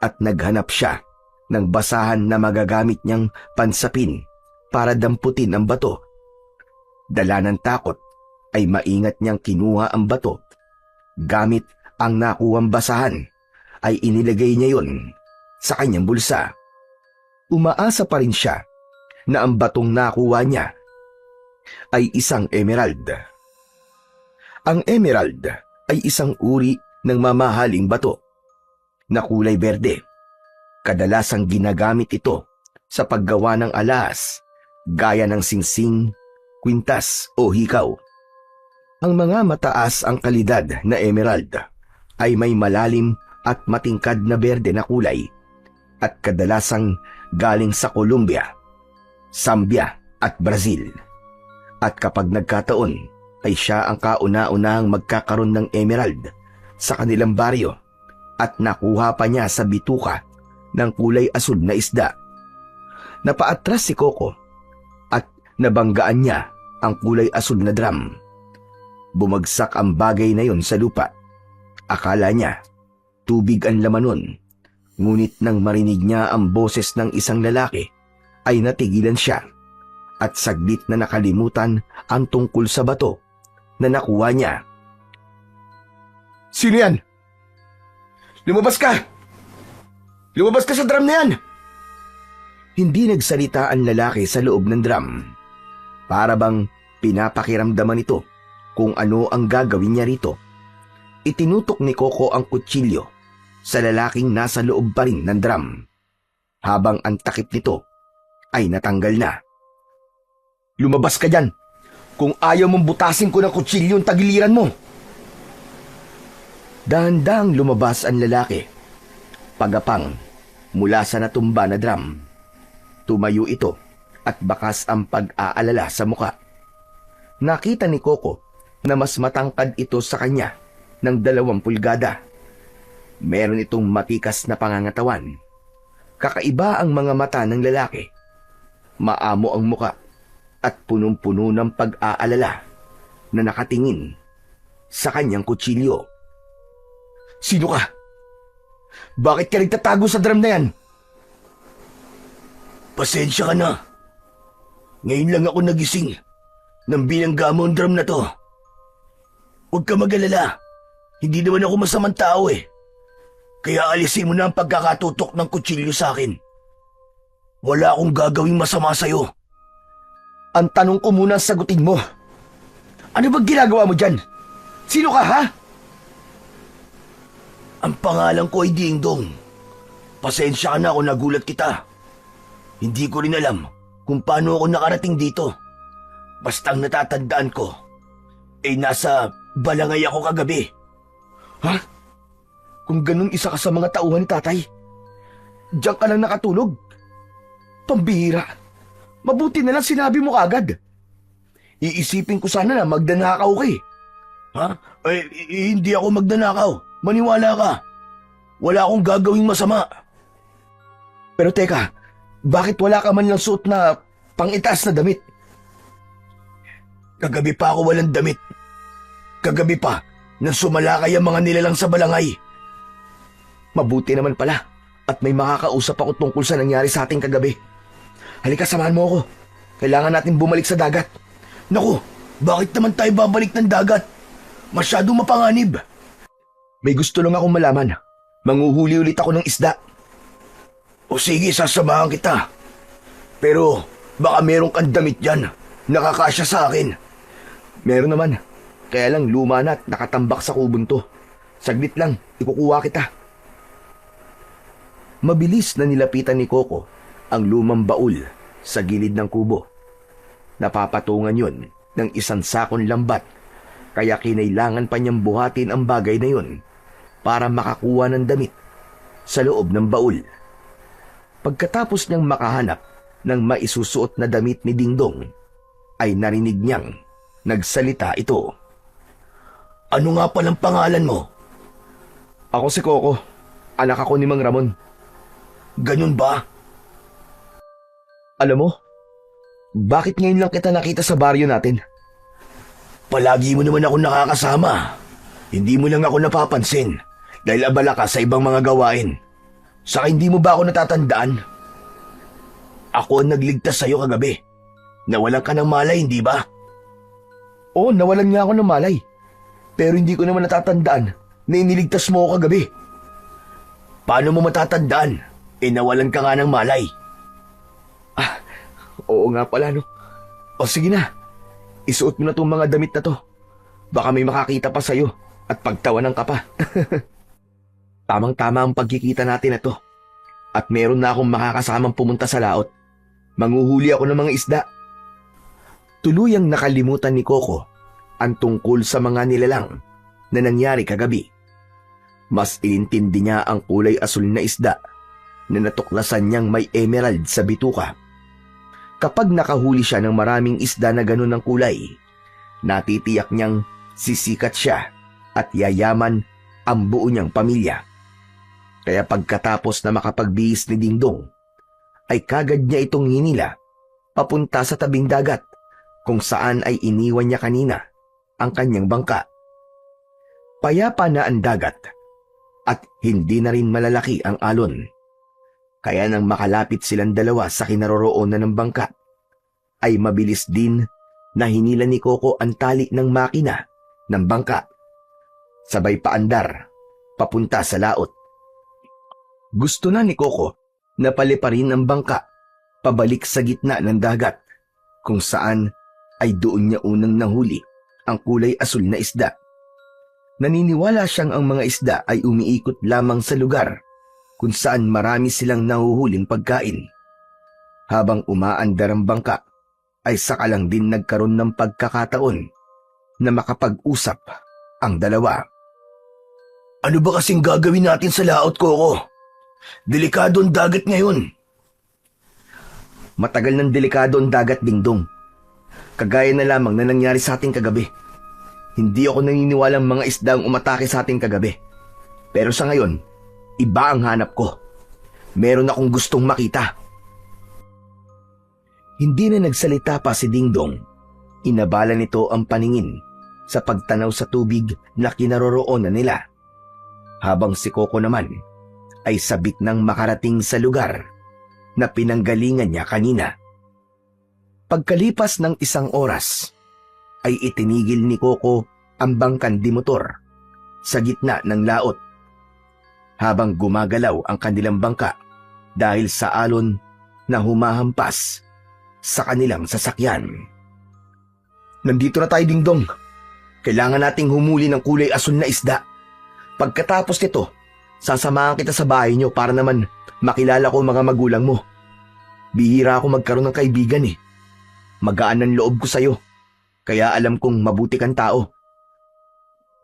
at naghanap siya ng basahan na magagamit niyang pansapin para damputin ang bato. Dala ng takot ay maingat niyang kinuha ang bato. Gamit ang nakuwang basahan ay inilagay niya yon sa kanyang bulsa. Umaasa pa rin siya na ang batong nakuha niya ay isang emerald. Ang emerald ay isang uri ng mamahaling bato na kulay berde. Kadalasang ginagamit ito sa paggawa ng alas gaya ng singsing, kwintas o hikaw. Ang mga mataas ang kalidad na emerald ay may malalim at matingkad na berde na kulay at kadalasang galing sa Colombia, Zambia at Brazil. At kapag nagkataon ay siya ang kauna-unahang magkakaroon ng emerald sa kanilang baryo at nakuha pa niya sa bituka ng kulay asul na isda. Napaatras si Coco at nabanggaan niya ang kulay asul na drum. Bumagsak ang bagay na yon sa lupa. Akala niya tubig ang laman nun, ngunit nang marinig niya ang boses ng isang lalaki ay natigilan siya at saglit na nakalimutan ang tungkol sa bato na nakuha niya. Sino yan? Lumabas ka! Lumabas ka sa drum na yan! Hindi nagsalita ang lalaki sa loob ng drum. Para bang pinapakiramdaman ito kung ano ang gagawin niya rito. Itinutok ni Coco ang kutsilyo sa lalaking nasa loob pa rin ng drum, habang ang takip nito ay natanggal na. Lumabas ka dyan! Kung ayaw mong butasin ko ng kutsilyo ang tagiliran mo! Dahan-dahang lumabas ang lalaki. Pagapang mula sa natumba na drum. Tumayo ito at bakas ang pag-aalala sa muka. Nakita ni Coco na mas matangkad ito sa kanya ng 2 pulgada. Meron itong matikas na pangangatawan. Kakaiba ang mga mata ng lalaki. Maamo ang muka at punong-puno ng pag-aalala na nakatingin sa kanyang kutsilyo. Sino ka? Bakit ka nagtatago sa drum na yan? Pasensya ka na. Ngayon lang ako nagising nang binangga mo ang drum na to. Huwag ka mag-alala. Hindi naman ako masamang tao eh. Kaya alisin mo na ang pagkakatutok ng kutsilyo sa akin. Wala akong gagawing masama sa'yo. Ang tanong ko muna sagutin mo. Ano bang ginagawa mo dyan? Sino ka, ha? Ang pangalan ko ay Dingdong. Pasensya ka na kung nagulat kita. Hindi ko rin alam kung paano ako nakarating dito. Basta ang natatandaan ko, nasa balangay ako kagabi. Ha? Kung ganun isa ka sa mga tauhan ni tatay, diyan ka lang nakatulog. Pambihira. Mabuti na lang sinabi mo kagad. Iisipin ko sana na magdanakaw ka eh. Ha? Hindi ako magdanakaw. Maniwala ka. Wala akong gagawing masama. Pero teka, bakit wala ka man lang suot na pang-itaas na damit? Kagabi pa ako walang damit. Kagabi pa, nang sumalakay ang mga nilalang sa balangay. Mabuti naman pala at may makakausap ako tungkol sa nangyari sa ating kagabi. Halika, samahan mo ako. Kailangan natin bumalik sa dagat. Naku, bakit naman tayo babalik ng dagat? Masyadong mapanganib. May gusto lang akong malaman. Manguhuli ulit ako ng isda. O sige, sasamahan kita. Pero baka meron kang damit dyan. Nakakasya sa akin. Meron naman. Kaya lang luma na at nakatambak sa kubon to. Saglit lang, ikukuha kita. Mabilis na nilapitan ni Coco ang lumang baul sa gilid ng kubo. Napapatungan yon ng isang sakong lambat, kaya kinailangan pa niyang buhatin ang bagay na yon para makakuha ng damit sa loob ng baul. Pagkatapos niyang makahanap ng maisusuot na damit ni Dingdong, ay narinig niyang nagsalita ito. Ano nga palang pangalan mo? Ako si Coco, anak ako ni Mang Ramon. Ganun ba? Alam mo, bakit ngayon lang kita nakita sa baryo natin? Palagi mo naman ako nakakasama. Hindi mo lang ako napapansin dahil abala ka sa ibang mga gawain. Saka hindi mo ba ako natatandaan? Ako ang nagligtas sa'yo kagabi. Nawalan ka ng malay, hindi ba? Oo, nawalan nga ako ng malay. Pero hindi ko naman natatandaan na iniligtas mo ako kagabi. Paano mo matatandaan? Nawalan ka nga ng malay. Oo nga pala, no. O sige na, isuot mo na tong mga damit na to. Baka may makakita pa sa'yo at pagtawanan ka pa. Tamang-tama ang pagkikita natin na to. At meron na akong makakasamang pumunta sa laot. Manguhuli ako ng mga isda. Tuluyang nakalimutan ni Coco ang tungkol sa mga nilalang na nangyari kagabi. Mas inintindi niya ang kulay asul na isda na natuklasan niyang may emerald sa bituka. Kapag nakahuli siya ng maraming isda na ganun ng kulay, natitiyak niyang sisikat siya at yayaman ang buo niyang pamilya. Kaya pagkatapos na makapagbihis ni Dingdong, ay kagad niya itong hinila papunta sa tabing dagat kung saan ay iniwan niya kanina ang kanyang bangka. Payapa na ang dagat at hindi na rin malalaki ang alon. Kaya nang makalapit silang dalawa sa kinaroroonan ng bangka, ay mabilis din na hinila ni Coco ang tali ng makina ng bangka. Sabay paandar, papunta sa laot. Gusto na ni Coco na paliparin ang bangka pabalik sa gitna ng dagat, kung saan ay doon niya unang nahuli ang kulay asul na isda. Naniniwala siyang ang mga isda ay umiikot lamang sa lugar kung saan marami silang nahuhuling pagkain. Habang umaandar ang bangka, ay saka lang din nagkaroon ng pagkakataon na makapag-usap ang dalawa. Ano ba kasing gagawin natin sa laot, Coco? Delikado ang dagat ngayon. Matagal ng delikado ang dagat, Dingdong. Kagaya na lamang na nangyari sa ating kagabi. Hindi ako naniniwalang mga isda ang umatake sa ating kagabi. Pero sa ngayon, iba ang hanap ko. Meron akong gustong makita. Hindi na nagsalita pa si Dingdong. Inabala nito ang paningin sa pagtanaw sa tubig na kinaroroonan nila. Habang si Coco naman ay sabik nang makarating sa lugar na pinanggalingan niya kanina. Pagkalipas ng 1 oras, ay itinigil ni Coco ang bangkan di motor sa gitna ng laot habang gumagalaw ang kanilang bangka dahil sa alon na humahampas sa kanilang sasakyan. Nandito na tayo, Dingdong. Kailangan nating humuli ng kulay asul na isda. Pagkatapos nito, sasamahan kita sa bahay niyo para naman makilala ko mga magulang mo. Bihira ako magkaroon ng kaibigan eh. Magaan ang loob ko sa'yo, kaya alam kong mabuti kang tao.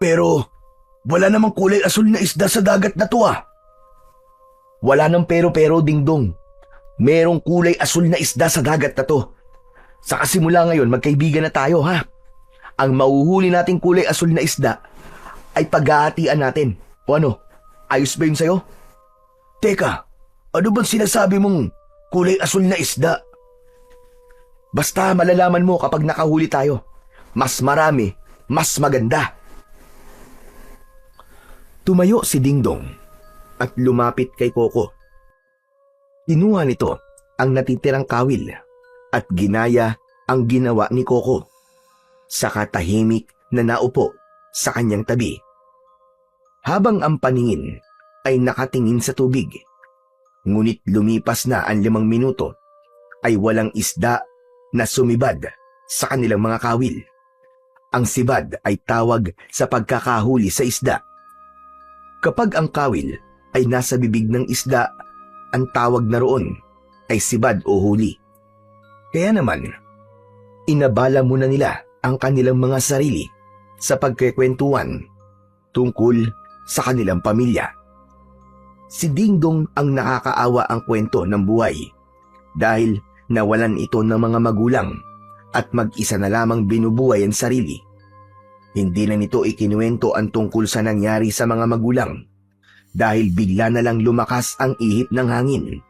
Pero wala namang kulay asul na isda sa dagat na to ah. Wala nang pero-pero, Dingdong. Merong kulay asul na isda sa dagat na to. Sa kasimula ngayon, magkaibigan na tayo ha. Ang mauhuli nating kulay asul na isda ay paghahatian natin. O ano, ayos ba yun sa'yo? Teka, ano bang sinasabi mong kulay asul na isda? Basta malalaman mo kapag nakahuli tayo. Mas marami, mas maganda. Tumayo si Dingdong at lumapit kay Coco. Kinuha nito ang natitirang kawil at ginaya ang ginawa ni Coco. Saka tahimik na naupo sa kanyang tabi. Habang ang paningin ay nakatingin sa tubig. Ngunit lumipas na ang 5 minuto ay walang isda na sumibad sa kanilang mga kawil. Ang sibad ay tawag sa pagkakahuli sa isda. Kapag ang kawil ay nasa bibig ng isda, ang tawag na roon ay sibad o huli. Kaya naman, inabala muna nila ang kanilang mga sarili sa pagkikwentuhan tungkol sa kanilang pamilya. Si Dingdong ang nakakaawa ang kwento ng buhay dahil nawalan ito ng mga magulang at mag-isa na lamang binubuhay ang sarili. Hindi na nito ikinuwento ang tungkol sa nangyari sa mga magulang dahil bigla na lang lumakas ang ihip ng hangin.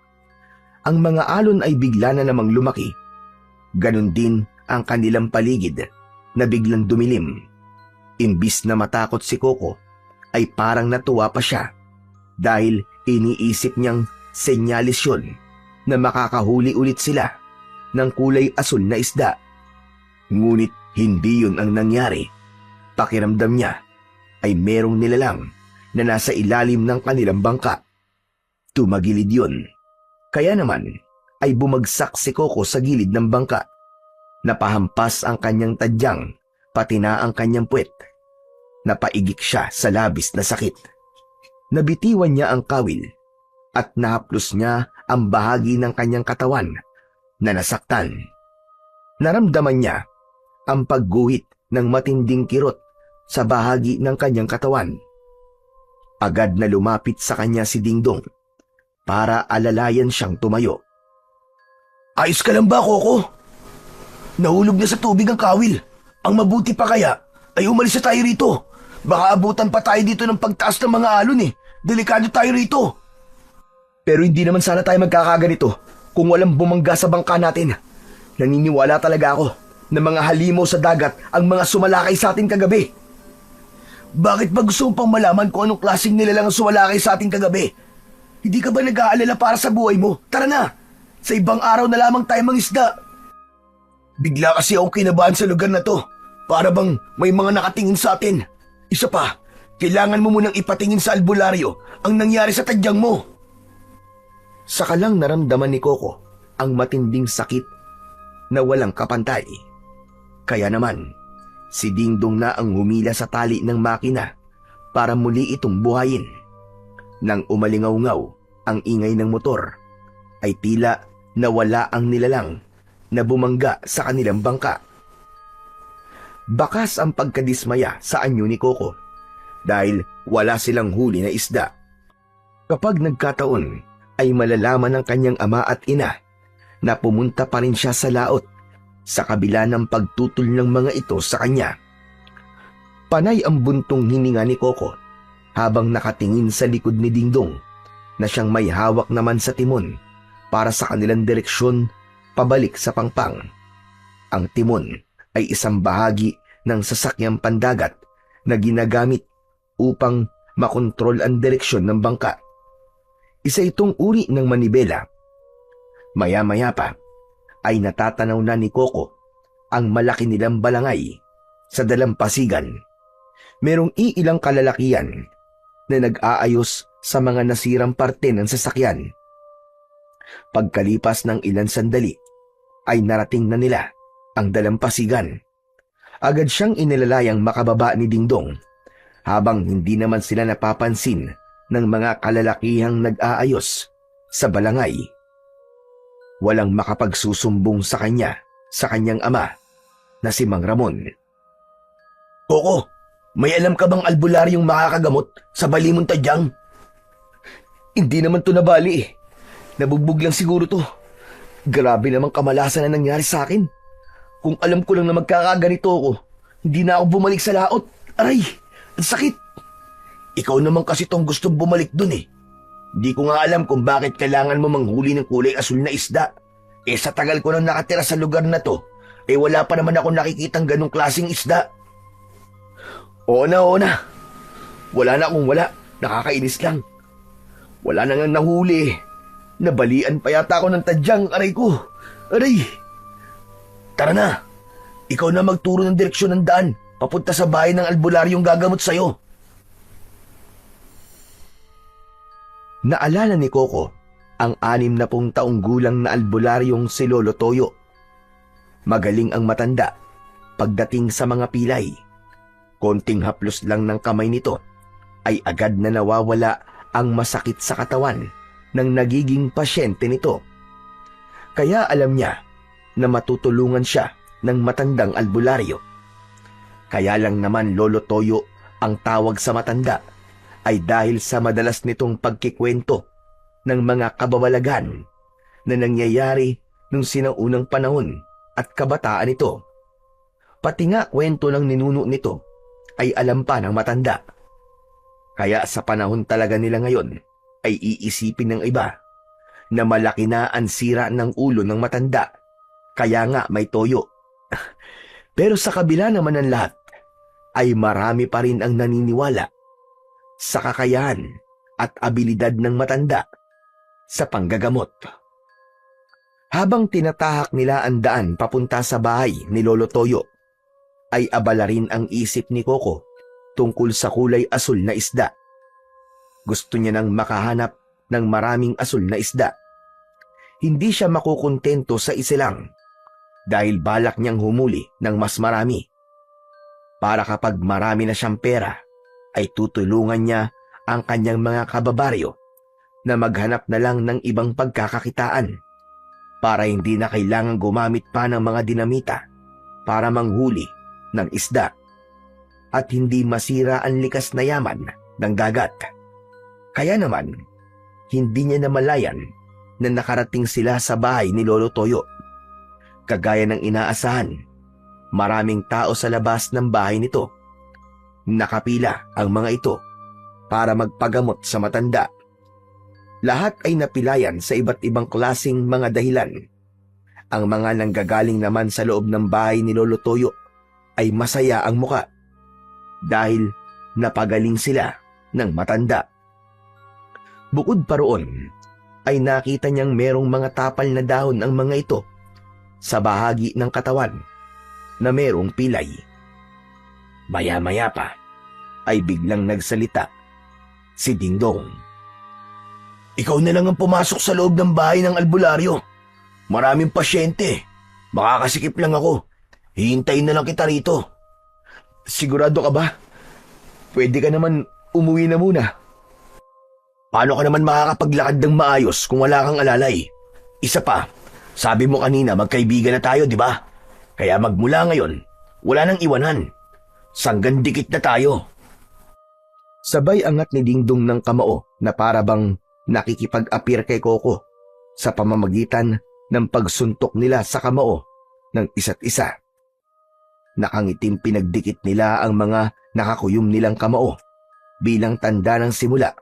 Ang mga alon ay bigla na namang lumaki. Ganon din ang kanilang paligid na biglang dumilim. Imbis na matakot si Coco, ay parang natuwa pa siya dahil iniisip niyang senyalis yun na makakahuli ulit sila ng kulay asul na isda. Ngunit hindi yun ang nangyari. Pakiramdam niya ay merong nilalang na nasa ilalim ng kanilang bangka. Tumagilid yun. Kaya naman ay bumagsak si Coco sa gilid ng bangka. Napahampas ang kanyang tadyang, pati na ang kanyang puwet. Napaigik siya sa labis na sakit. Nabitiwan niya ang kawil at nahaplos niya ang bahagi ng kanyang katawan na nasaktan. Naramdaman niya ang pagguhit ng matinding kirot sa bahagi ng kanyang katawan. Agad na lumapit sa kanya si Dingdong para alalayan siyang tumayo. Ayos ka lang ba, Coco? Nahulog na sa tubig ang kawil. Ang mabuti pa kaya ay umalis na tayo rito. Baka abutan pa tayo dito ng pagtaas ng mga alon eh. Delikado tayo rito. Pero hindi naman sana tayo magkakaganito kung walang bumangga sa bangka natin. Naniniwala talaga ako na mga halimaw sa dagat ang mga sumalakay sa atin kagabi. Bakit ba gusto mo pang malaman kung anong klaseng nilalang ang sumalakay sa atin kagabi? Hindi ka ba nag-aalala para sa buhay mo? Tara na! Sa ibang araw na lamang tayo mangisda. Bigla kasi ako kinabahan sa lugar na to. Para bang may mga nakatingin sa atin. Isa pa, kailangan mo munang ipatingin sa albularyo ang nangyari sa tadyang mo. Saka lang naramdaman ni Coco ang matinding sakit na walang kapantay. Kaya naman, si Dingdong na ang humila sa tali ng makina para muli itong buhayin. Nang umalingaw-ngaw ang ingay ng motor, ay tila nawala ang nilalang na bumangga sa kanilang bangka. Bakas ang pagkadismaya sa anyo ni Coco dahil wala silang huli na isda. Kapag nagkataon ay malalaman ng kanyang ama at ina na pumunta pa rin siya sa laot sa kabila ng pagtutol ng mga ito sa kanya. Panay ang buntong hininga ni Coco habang nakatingin sa likod ni Dingdong na siyang may hawak naman sa timon para sa kanilang direksyon pabalik sa Pangpang. Ang timon ay isang bahagi ng sasakyang pandagat na ginagamit upang makontrol ang direksyon ng bangka. Isa itong uri ng manibela. Maya-maya pa ay natatanaw na ni Coco ang malaki nilang balangay sa dalampasigan. Merong iilang kalalakian na nag-aayos sa mga nasirang parte ng sasakyan. Pagkalipas ng ilang sandali, ay narating na nila ang dalampasigan. Agad siyang inilalayang makababa ni Dingdong habang hindi naman sila napapansin ng mga kalalakihang nag-aayos sa balangay. Walang makapagsusumbong sa kanya sa kanyang ama na si Mang Ramon. Coco, may alam ka bang albularyong makakagamot sa bali mong tadyang? Hindi naman to nabali eh. Nabugbog lang siguro to. Grabe namang kamalasan na nangyari sa akin. Kung alam ko lang na magkakaganito ako, hindi na ako bumalik sa laot. Aray, ang sakit. Ikaw naman kasi tong gustong bumalik dun eh. Di ko nga alam kung bakit kailangan mo manghuli ng kulay asul na isda. Sa tagal ko nang nakatira sa lugar na to, wala pa naman ako nakikitang ganong klaseng isda. Oo na. Wala na akong wala. Nakakainis lang. Wala na nga nahuli. Nabalian pa yata ako ng tadyang, aray ko. Aray! Tara na. Ikaw na magturo ng direksyon ng daan papunta sa bahay ng albularyong gagamot sa'yo. Naalala ni Coco ang 60 taong gulang na albularyong si Lolo Toyo. Magaling ang matanda pagdating sa mga pilay. Konting haplos lang ng kamay nito ay agad na nawawala ang masakit sa katawan ng nagiging pasyente nito. Kaya alam niya na matutulungan siya ng matandang albularyo. Kaya lang naman Lolo Toyo ang tawag sa matanda ay dahil sa madalas nitong pagkikwento ng mga kababalagan na nangyayari nung sinaunang panahon at kabataan nito. Pati nga kwento ng ninuno nito ay alam pa ng matanda. Kaya sa panahon talaga nila ngayon ay iisipin ng iba na malaki na ang sira ng ulo ng matanda. Kaya nga may toyo. Pero sa kabila naman ng lahat, ay marami pa rin ang naniniwala sa kakayahan at abilidad ng matanda sa panggagamot. Habang tinatahak nila ang daan papunta sa bahay ni Lolo Toyo, ay abala rin ang isip ni Coco tungkol sa kulay asul na isda. Gusto niya nang makahanap ng maraming asul na isda. Hindi siya makukontento sa isa lang dahil balak niyang humuli ng mas marami. Para kapag marami na siyang pera, ay tutulungan niya ang kanyang mga kababaryo na maghanap na lang ng ibang pagkakakitaan para hindi na kailangang gumamit pa ng mga dinamita para manghuli ng isda at hindi masira ang likas na yaman ng dagat. Kaya naman, hindi niya namalayan na nakarating sila sa bahay ni Lolo Toyo. Kagaya ng inaasahan, maraming tao sa labas ng bahay nito. Nakapila ang mga ito para magpagamot sa matanda. Lahat ay napilayan sa iba't ibang klasing mga dahilan. Ang mga nanggagaling naman sa loob ng bahay ni Lolo Toyo ay masaya ang muka dahil napagaling sila ng matanda. Bukod pa roon, ay nakita niyang merong mga tapal na dahon ang mga ito sa bahagi ng katawan na merong pilay. Maya-maya pa ay biglang nagsalita si Dingdong. Ikaw na lang ang pumasok sa loob ng bahay ng albularyo. Maraming pasyente. Makakasikip lang ako. Hihintayin na lang kita rito. Sigurado ka ba? Pwede ka naman umuwi na muna. Paano ka naman makakapaglakad ng maayos kung wala kang alalay? Isa pa, sabi mo kanina magkaibigan na tayo, di ba? Kaya magmula ngayon, wala nang iwanan. Sanggan dikit na tayo. Sabay angat ni Dingdong ng kamao na para bang nakikipag-apir kay Coco sa pamamagitan ng pagsuntok nila sa kamao ng isa't isa. Nakangitim pinagdikit nila ang mga nakakuyom nilang kamao bilang tanda ng simula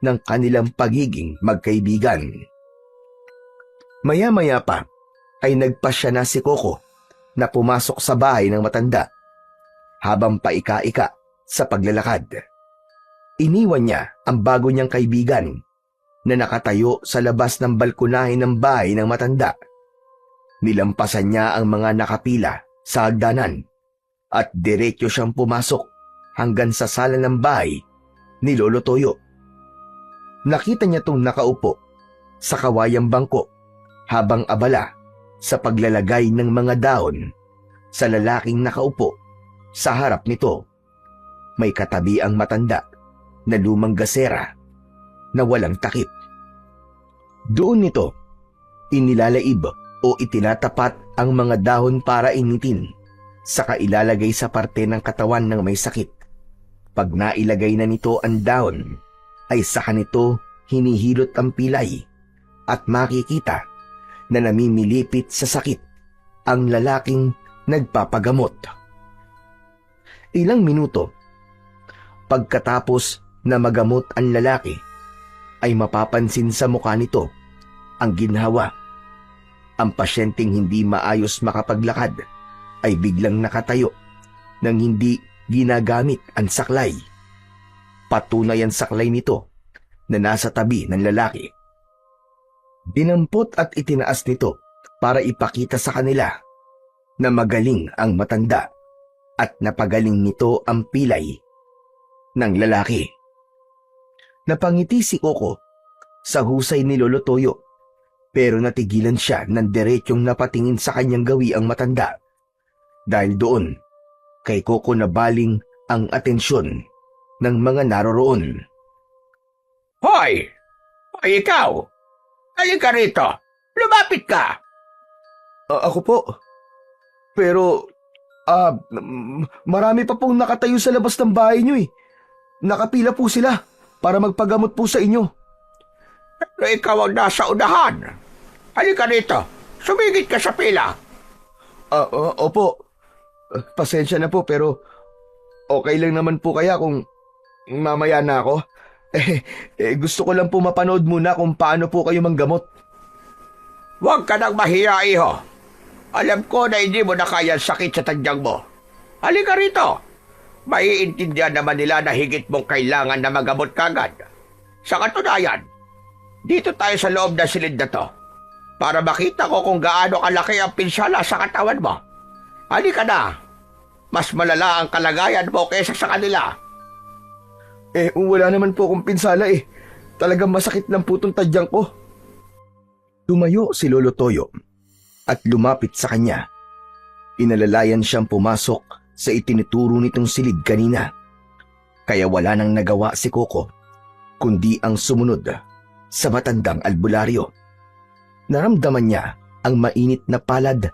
ng kanilang pagiging magkaibigan. Maya-maya pa ay nagpasya na si Coco na pumasok sa bahay ng matanda habang paika-ika sa paglalakad. Iniwan niya ang bago niyang kaibigan na nakatayo sa labas ng balkonahe ng bahay ng matanda. Nilampasan niya ang mga nakapila sa hagdanan at diretso siyang pumasok hanggang sa sala ng bahay ni Lolo Toyo. Nakita niya itong nakaupo sa kawayang bangko habang abala sa paglalagay ng mga dahon sa lalaking nakaupo sa harap nito. May katabi ang matanda na lumang gasera na walang takip. Doon nito, inilalaib o itinatapat ang mga dahon para initin, saka ilalagay sa parte ng katawan ng may sakit. Pag nailagay na nito ang dahon, ay saka nito hinihilot ang pilay at makikita na namimilipit sa sakit ang lalaking nagpapagamot. Ilang minuto, pagkatapos na magamot ang lalaki, ay mapapansin sa mukha nito ang ginhawa. Ang pasyenteng hindi maayos makapaglakad ay biglang nakatayo nang hindi ginagamit ang saklay. Patunay ang saklay nito na nasa tabi ng lalaki. Dinampot at itinaas nito para ipakita sa kanila na magaling ang matanda at napagaling nito ang pilay ng lalaki. Napangiti si Coco sa husay ni Lolo Toyo, pero natigilan siya ng diretsyong napatingin sa kanyang gawi ang matanda. Dahil doon, kay Coco nabaling ang atensyon ng mga naroroon. Hoy! Hoy, ikaw! Halika rito! Lumapit ka! Ako po. Pero, marami pa pong nakatayo sa labas ng bahay niyo eh. Nakapila po sila para magpagamot po sa inyo. Pero ikaw ang nasa unahan. Halika rito! Sumigit ka sa pila! Opo. Pasensya na po pero okay lang naman po kaya kung mamaya na ako. Gusto ko lang po mapanood muna kung paano po kayo manggamot. Huwag ka nang mahiya, iho. Alam ko na hindi mo na kaya ang sakit sa tadyang mo. Halika rito. Maiintindihan naman nila na higit mong kailangan na magamot kagad. Sa katunayan, dito tayo sa loob ng silid na to para makita ko kung gaano kalaki ang pinsala sa katawan mo. Halika na. Mas malala ang kalagayan mo kaysa sa kanila. Wala naman po akong pinsala eh. Talagang masakit lang po itong tadyang ko. Tumayo si Lolo Toyo at lumapit sa kanya. Inalalayan siyang pumasok sa itinuturo nitong silid kanina. Kaya wala nang nagawa si Coco, kundi ang sumunod sa matandang albularyo. Naramdaman niya ang mainit na palad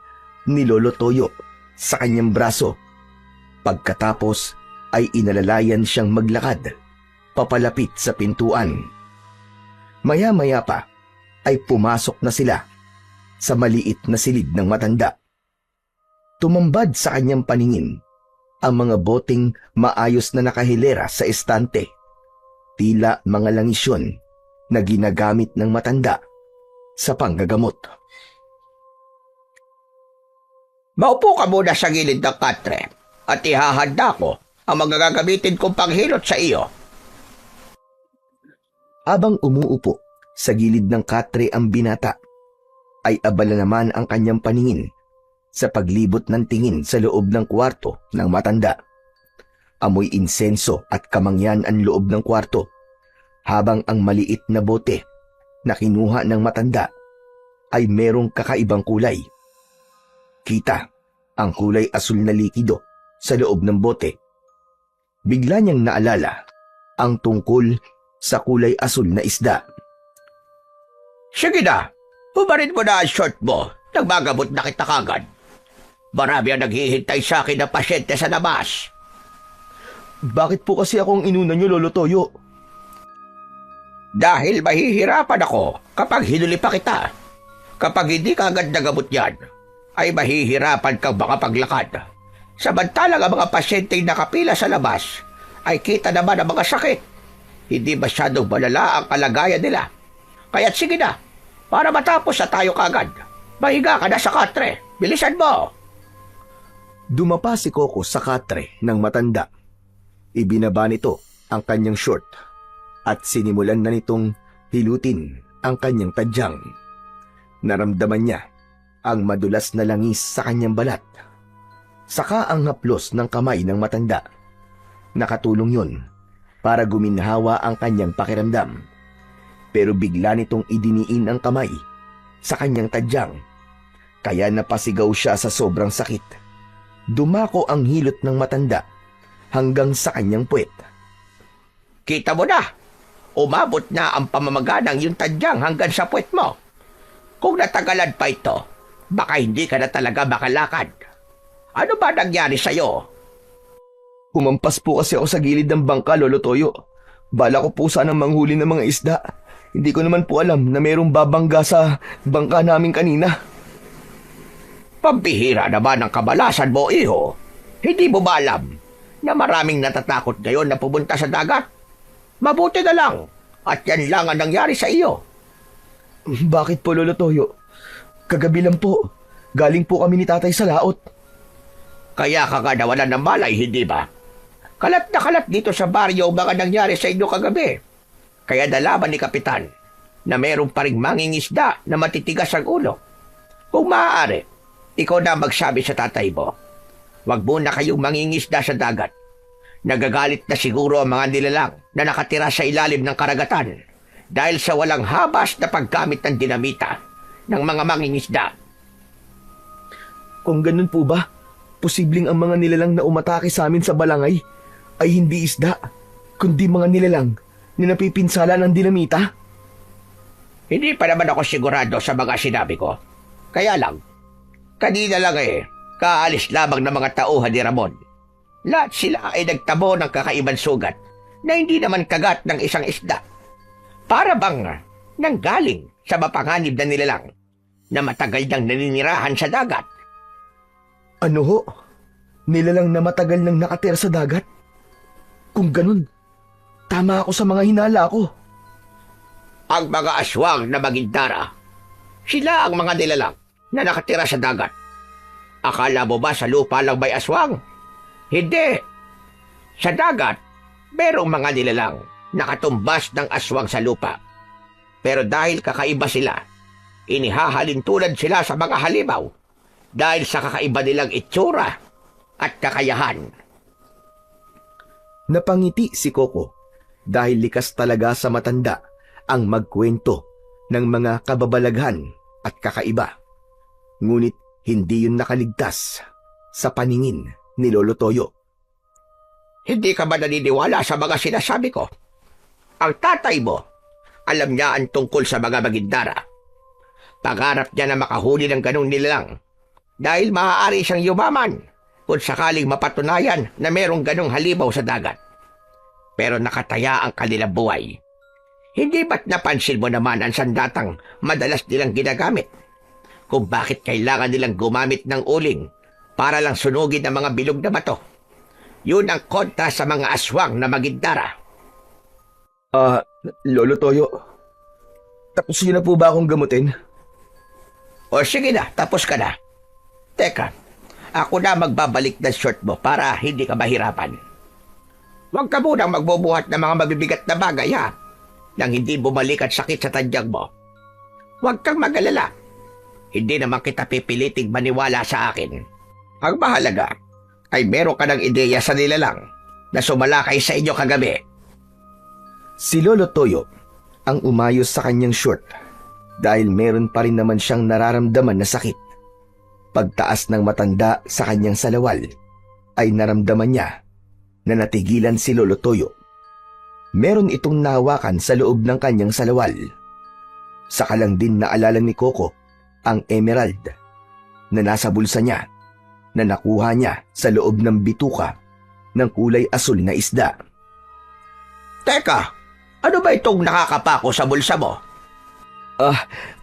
ni Lolo Toyo sa kanyang braso. Pagkatapos ay inalalayan siyang maglakad papalapit sa pintuan. Maya-maya pa ay pumasok na sila sa maliit na silid ng matanda. Tumambad sa kanyang paningin ang mga boteng maayos na nakahilera sa estante. Tila mga langisyon na ginagamit ng matanda sa panggagamot. Maupo ka muna sa gilid ng katre at ihahanda ko ang mga gagamitin kong panghilot sa iyo. Habang umuupo sa gilid ng katre ang binata, ay abala naman ang kanyang paningin sa paglibot ng tingin sa loob ng kwarto ng matanda. Amoy insenso at kamangyan ang loob ng kwarto, habang ang maliit na bote na kinuha ng matanda ay merong kakaibang kulay. Kita ang kulay asul na likido sa loob ng bote. Bigla niyang naalala ang tungkol sa kulay asul na isda. Sige na, hubarin mo na ang short mo. Nagmagabot na kita kagad. Marami ang naghihintay sa akin na pasyente sa labas. Bakit po kasi akong inuna niyo, Lolo Toyo? Dahil mahihirapan ako kapag hinuli pa kita. Kapag hindi ka agad nagamot yan, ay mahihirapan kang makapaglakad. Samantalang ang mga pasyenteng nakapila sa labas ay kita naman ang mga sakit. Hindi masyadong malala ang kalagayan nila. Kaya't sige na, para matapos na tayo kagad. Mahiga ka na sa katre. Bilisan mo! Dumapa si Coco sa katre ng matanda. Ibinaba nito ang kanyang short at sinimulan na nitong hilutin ang kanyang tadyang. Naramdaman niya ang madulas na langis sa kanyang balat. Saka ang haplos ng kamay ng matanda. Nakatulong yun para guminhawa ang kanyang pakiramdam. Pero bigla nitong idiniin ang kamay sa kanyang tadyang. Kaya napasigaw siya sa sobrang sakit. Dumako ang hilot ng matanda hanggang sa kanyang puwet. Kita mo na, umabot na ang pamamaganang yung tadyang hanggang sa puwet mo. Kung natagalan pa ito, baka hindi ka na talaga makalakad. Ano ba nangyari sa'yo? Humampas po kasi ako sa gilid ng bangka, Lolo Toyo. Bala ko po sanang manghuli ng mga isda. Hindi ko naman po alam na mayroong babangga sa bangka namin kanina. Pambihira naman ang kabalasan mo, iho. Hindi mo ba alam na maraming natatakot ngayon na pumunta sa dagat? Mabuti na lang at yan lang ang nangyari sa iyo. Bakit po, Lolo Toyo? Kagabi lang po. Galing po kami ni Tatay sa laot. Kaya ka nga nawalan ng malay, hindi ba? Kalat na kalat dito sa baryo ang mga nangyari sa inyo kagabi. Kaya nalaman ni Kapitan na meron pa ring mangingisda na matitigas ang ulo. Kung maaari, ikaw na magsabi sa tatay mo. Huwag muna kayong mangingisda sa dagat. Nagagalit na siguro ang mga nilalang na nakatira sa ilalim ng karagatan dahil sa walang habas na paggamit ng dinamita ng mga mangingisda. Kung ganun po ba, posibleng ang mga nilalang na umatake sa amin sa balangay ay hindi isda, kundi mga nilalang na napipinsala ng dinamita? Hindi pa naman ako sigurado sa mga sinabi ko. Kaya lang, kanina lang kaalis lamang ng mga tauhan ni Ramon. Lahat sila ay nagtabo ng kakaibang sugat na hindi naman kagat ng isang isda. Para bang nanggaling sa mapanganib na nilalang na matagal nang naninirahan sa dagat. Ano ho? Nilalang na matagal nang nakatira sa dagat? Kung ganun, tama ako sa mga hinala ko. Ang mga aswang na magindara, sila ang mga nilalang na nakatira sa dagat. Akala mo ba sa lupa lang may aswang? Hindi. Sa dagat, merong mga nilalang nakatumbas ng aswang sa lupa. Pero dahil kakaiba sila, inihahalin tulad sila sa mga halimaw dahil sa kakaiba nilang itsura at kakayahan. Napangiti si Coco dahil likas talaga sa matanda ang magkwento ng mga kababalaghan at kakaiba. Ngunit hindi yun nakaligtas sa paningin ni Lolo Toyo. Hindi ka ba naniniwala sa mga sinasabi ko? Ang tatay mo, alam niya ang tungkol sa mga magindara. Pangarap niya na makahuli ng ganong nilalang dahil maaari siyang yumaman kung sakaling mapatunayan na merong ganong halimaw sa dagat. Pero nakataya ang kanilang buhay. Hindi ba't napansin mo naman ang sandatang madalas nilang ginagamit? Kung bakit kailangan nilang gumamit ng uling para lang sunugin ang mga bilog na bato. Yun ang kontra sa mga aswang na magindara. Lolo Toyo, tapos yun na po ba akong gamutin? O sige na, tapos ka na. Teka, ako na magbabalik ng short mo para hindi ka mahirapan. Huwag ka munang magbubuhat ng mga mabibigat na bagay, ha? nang hindi bumalik at sakit sa tadyag mo. Huwag kang mag-alala. Hindi naman kita pipiliting maniwala sa akin. Ang mahalaga ay meron ka ng ideya sa nilalang na sumalakay sa inyo kagabi. Si Lolo Toyo ang umayos sa kanyang short dahil meron pa rin naman siyang nararamdaman na sakit. Pagtaas ng matanda sa kanyang salawal ay naramdaman niya na natigilan si Lolo Toyo. Meron itong nahawakan sa loob ng kanyang salawal. Saka lang din naalala ni Coco ang emerald na nasa bulsa niya na nakuha niya sa loob ng bituka ng kulay asul na isda. Teka, ano ba itong nakakapako sa bulsa mo?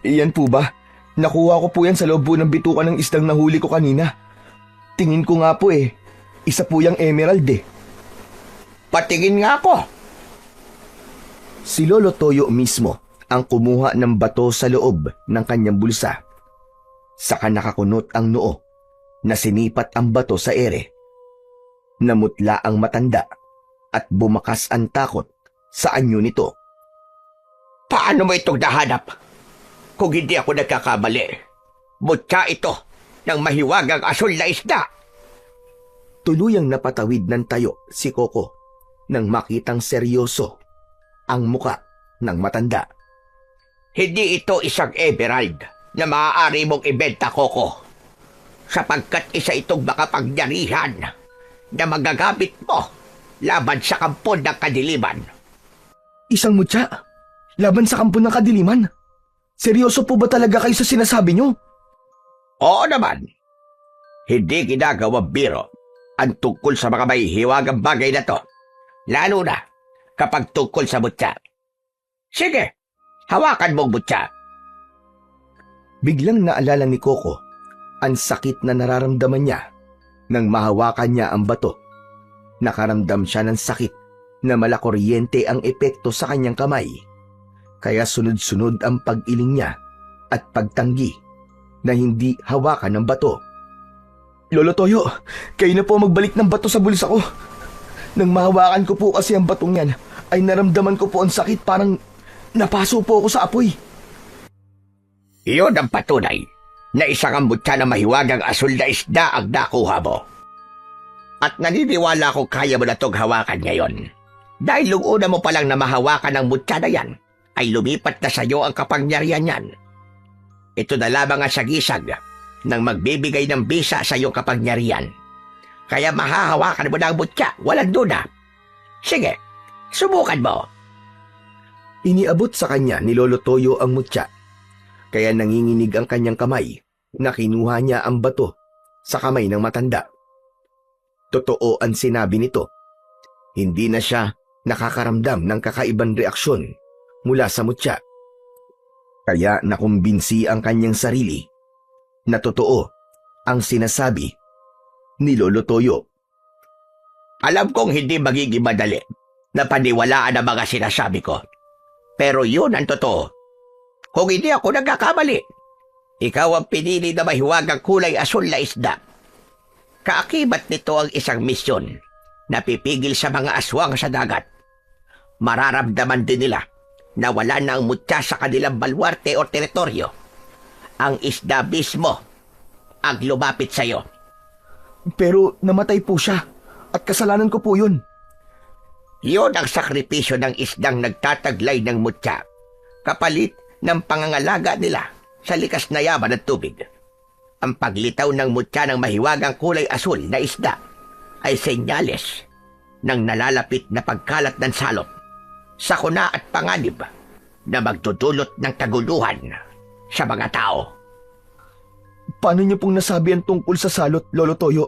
Iyan po ba? Nakuha ko po yan sa loob po ng bituka ng isdang nahuli ko kanina. Tingin ko nga po isa po yung emerald Patingin nga ako. Si Lolo Toyo mismo ang kumuha ng bato sa loob ng kanyang bulsa. Saka nakakunot ang noo na sinipat ang bato sa ere. Namutla ang matanda at bumakas ang takot sa anyo nito. Paano mo itong nahanap? Kung hindi ako nagkakamali, mutya ito ng mahiwagang asul na isda. Tuluyang napatawid ng tayo si Coco nang makitang seryoso ang muka ng matanda. Hindi ito isang emerald na maaari mong ibenta, Coco. Sapagkat isa itong makapangyarihan na magagamit mo laban sa kampon ng kadiliman. Isang mutya? Laban sa kampo ng kadiliman? Seryoso po ba talaga kayo sa sinasabi nyo? Oo naman. Hindi ginagawa biro ang tungkol sa mga may hiwagang bagay na to. Lalo na kapag tungkol sa mutya. Sige, hawakan mong mutya. Biglang naalala ni Coco ang sakit na nararamdaman niya nang mahawakan niya ang bato. Nakaramdam siya ng sakit na malakuryente ang epekto sa kanyang kamay. Kaya sunod-sunod ang pag-iling niya at pagtanggi na hindi hawakan ng bato. Lolo Toyo, kayo na po magbalik ng bato sa bulsa ko. Nang mahawakan ko po kasi ang batong yan, ay naramdaman ko po ang sakit, parang napaso po ako sa apoy. Iyon ang patunay na isang ambutya na mahiwagang asul na isda ang nakuha mo. At naniniwala ko kaya mo na itong hawakan ngayon. Dahil nung una mo palang na mahawakan ang mutya na yan, ay lumipat na sa iyo ang kapangyarihan yan. Ito na lamang ang sagisag ng magbibigay ng bisa sa iyong kapangyarihan. Kaya mahahawakan mo na ang mutya, walang duda. Sige, subukan mo. Iniabot sa kanya ni Lolo Toyo ang mutya. Kaya nanginginig ang kanyang kamay na kinuha niya ang bato sa kamay ng matanda. Totoo ang sinabi nito. Hindi na siya nakakaramdam ng kakaibang reaksyon mula sa mutya. Kaya nakumbinsi ang kanyang sarili na totoo ang sinasabi ni Lolo Toyo. Alam kong hindi magiging madali na paniwalaan ang mga sinasabi ko. Pero yun ang totoo. Kung hindi ako nagkakamali, ikaw ang pinili na mahiwagang kulay asul na isda. Kaakibat nito ang isang misyon na pipigil sa mga aswang sa dagat. Mararamdaman din nila na wala na ang mutya sa kanilang balwarte o teritoryo. Ang isda mismo ang lumapit sa iyo. Pero namatay po siya at kasalanan ko po yun. Iyon ang sakripisyo ng isdang nagtataglay ng mutya, kapalit ng pangangalaga nila sa likas na yaman ng tubig. Ang paglitaw ng mutya ng mahiwagang kulay asul na isda ay senyales ng nalalapit na pagkalat ng salot, sakuna at panganib na magdudulot ng kaguluhan sa mga tao. Paano niyo pong nasabi ang tungkol sa salot, Lolo Toyo?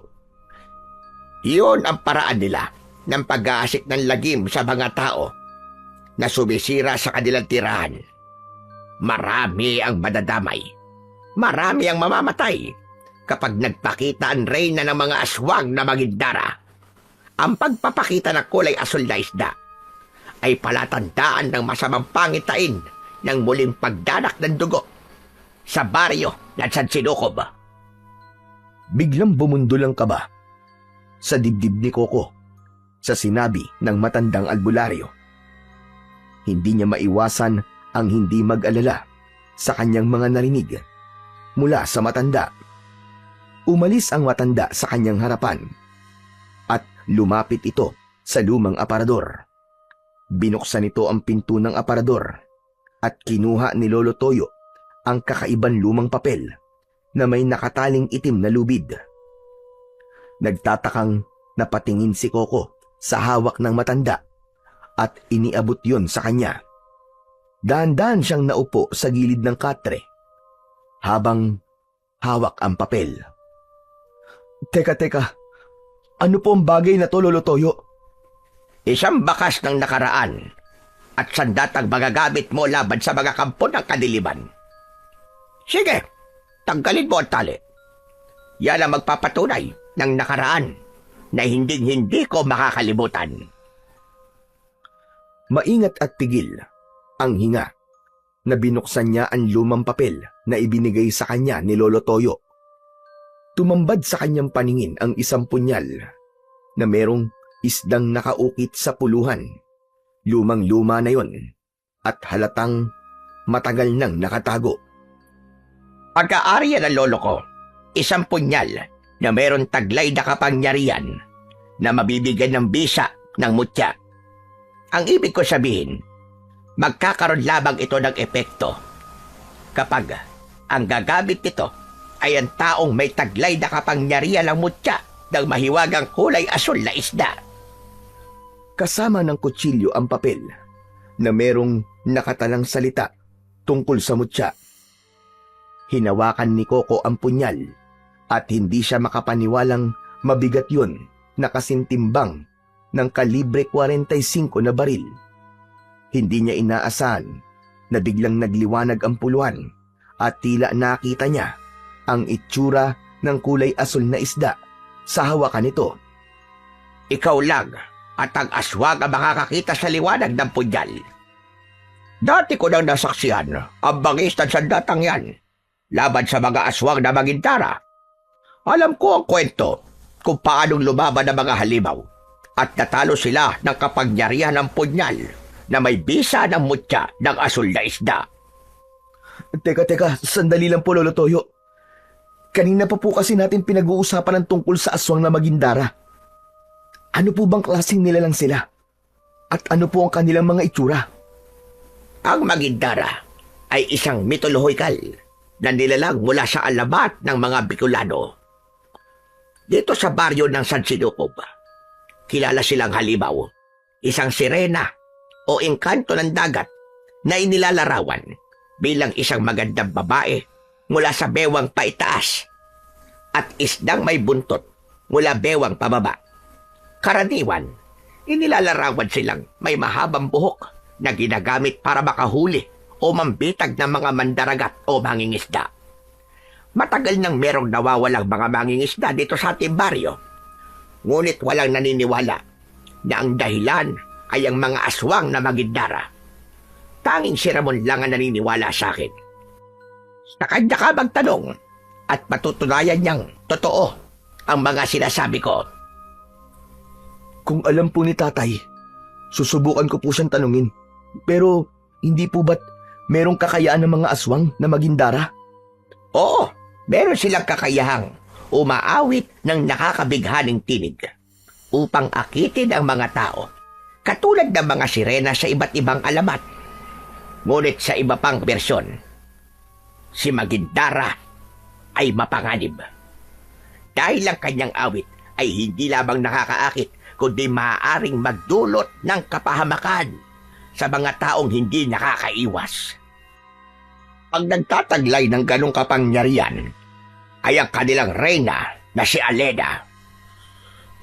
Iyon ang paraan nila ng pag-aasik ng lagim sa mga tao na sumisira sa kanilang tirahan. Marami ang madadamay. Marami ang mamamatay kapag nagpakita ang reyna ng mga aswang na magindara. Ang pagpapakita ng kulay asul na isda ay palatandaan ng masamang pangitain ng muling pagdanak ng dugo sa baryo ng San Sinukob. Biglang bumundol ang kaba sa dibdib ni Coco sa sinabi ng matandang albularyo. Hindi niya maiwasan ang hindi mag-alala sa kanyang mga narinig mula sa matanda. Umalis ang matanda sa kanyang harapan at lumapit ito sa lumang aparador. Binuksan nito ang pinto ng aparador at kinuha ni Lolo Toyo ang kakaibang lumang papel na may nakataling itim na lubid. Nagtatakang napatingin si Coco sa hawak ng matanda at iniabot yon sa kanya. Dahan-dahan siyang naupo sa gilid ng katre habang hawak ang papel. Teka, ano po ang bagay na to, Lolo Toyo? Isang bakas ng nakaraan at sandatang magagamit mo laban sa mga kampo ng kadiliman. Sige, tanggalin mo ang tali. Yan ang magpapatunay ng nakaraan na hindi ko makakalimutan. Maingat at tigil ang hinga na binuksan niya ang lumang papel na ibinigay sa kanya ni Lolo Toyo. Tumambad sa kanyang paningin ang isang punyal na merong isdang nakaukit sa puluhan. Lumang-luma na yon at halatang matagal nang nakatago. Pagka-ari yan ng lolo ko, isang punyal na meron taglay na kapangyarihan na mabibigyan ng bisa ng mutya. Ang ibig ko sabihin, magkakaroon lamang ito ng epekto kapag ang gagamit nito ay ang taong may taglay na kapangyarihan ng mutya ng mahiwagang kulay asul na isda. Kasama ng kutsilyo ang papel na merong nakatalang salita tungkol sa mutya. Hinawakan ni Coco ang punyal at hindi siya makapaniwalang mabigat yun na kasintimbang ng kalibre 45 na baril. Hindi niya inaasahan na biglang nagliwanag ang puluhan at tila nakita niya ang itsura ng kulay asul na isda sa hawakan nito. Ikaw lang at ang aswang ang makakakita sa liwanag ng punyal. Dati ko nang nasaksihan ang bangis ng sandatang yan laban sa mga aswang na magintara. Alam ko ang kwento kung paanong lumaban ang mga halimaw at natalo sila ng kapangyarihan ng punyal na may bisa ng mutya ng asul na isda. Teka, sandali lang po, Lolo Toyo. Kanina pa po kasi natin pinag-uusapan ng tungkol sa aswang na magindara. Ano po bang klaseng nilalang sila? At ano po ang kanilang mga itsura? Ang magindara ay isang mitolohikal na nilalang mula sa alamat ng mga Bicolano. Dito sa baryo ng San Sinukob, kilala silang halimaw, isang sirena o engkanto ng dagat na inilalarawan bilang isang magandang babae mula sa bewang paitaas at isdang may buntot mula bewang pababa. Karaniwan, inilalarawan silang may mahabang buhok na ginagamit para makahuli o mambitag ng mga mandaragat o mangingisda. Matagal nang merong nawawalang mga mangingisda dito sa ating baryo. Ngunit walang naniniwala na ang dahilan ay ang mga aswang na magindara. Tanging si Ramon lang ang naniniwala sa akin. Sa kanya ka magtanong at patutunayan niyang totoo ang mga sinasabi ko. Kung alam po ni tatay, susubukan ko po siyang tanungin. Pero hindi po ba't merong kakayaan ng mga aswang na magindara? Oo, meron silang kakayahang umaawit ng nakakabighaning tinig upang akitin ang mga tao, katulad ng mga sirena sa iba't ibang alamat. Ngunit sa iba pang bersyon, si Magindara ay mapanganib. Dahil ang kanyang awit ay hindi lamang nakakaakit, kundi maaaring magdulot ng kapahamakan sa mga taong hindi nakakaiwas. Pag nagtataglay ng ganong kapangyarihan, ay ang kanilang reyna na si Aleda.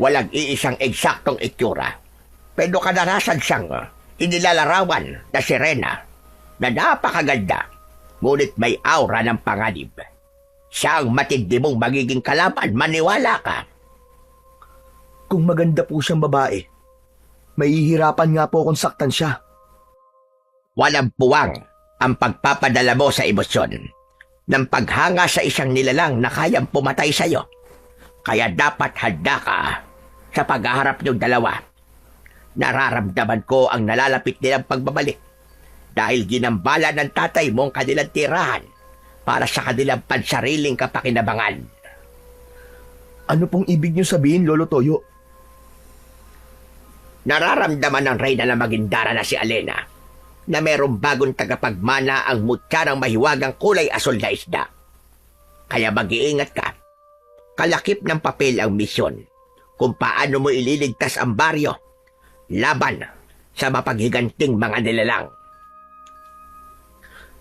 Walang iisang eksaktong itsura, pero kadalasan siyang inilalarawan na sirena na napakaganda, ngunit may aura ng panganib. Siya ang matindi mong magiging kalaban, maniwala ka. Kung maganda po siyang babae, mahihirapan nga po akong saktan siya. Walang puwang ang pagpapadala mo sa emosyon ng paghanga sa isang nilalang na kayang pumatay sa iyo. Kaya dapat handa ka sa paghaharap niyong dalawa. Nararamdaman ko ang nalalapit nilang pagbabalik dahil ginambala ng tatay mo ang kanilang tirahan para sa kanilang pansariling kapakinabangan. Ano pong ibig niyo sabihin, Lolo Toyo? Nararamdaman ng reyna na magindara na si Alena na mayroong bagong tagapagmana ang mutya ng mahiwagang kulay asul na isda. Kaya mag-iingat ka. Kalakip ng papel ang misyon kung paano mo ililigtas ang baryo laban sa mapaghiganting mga nilalang.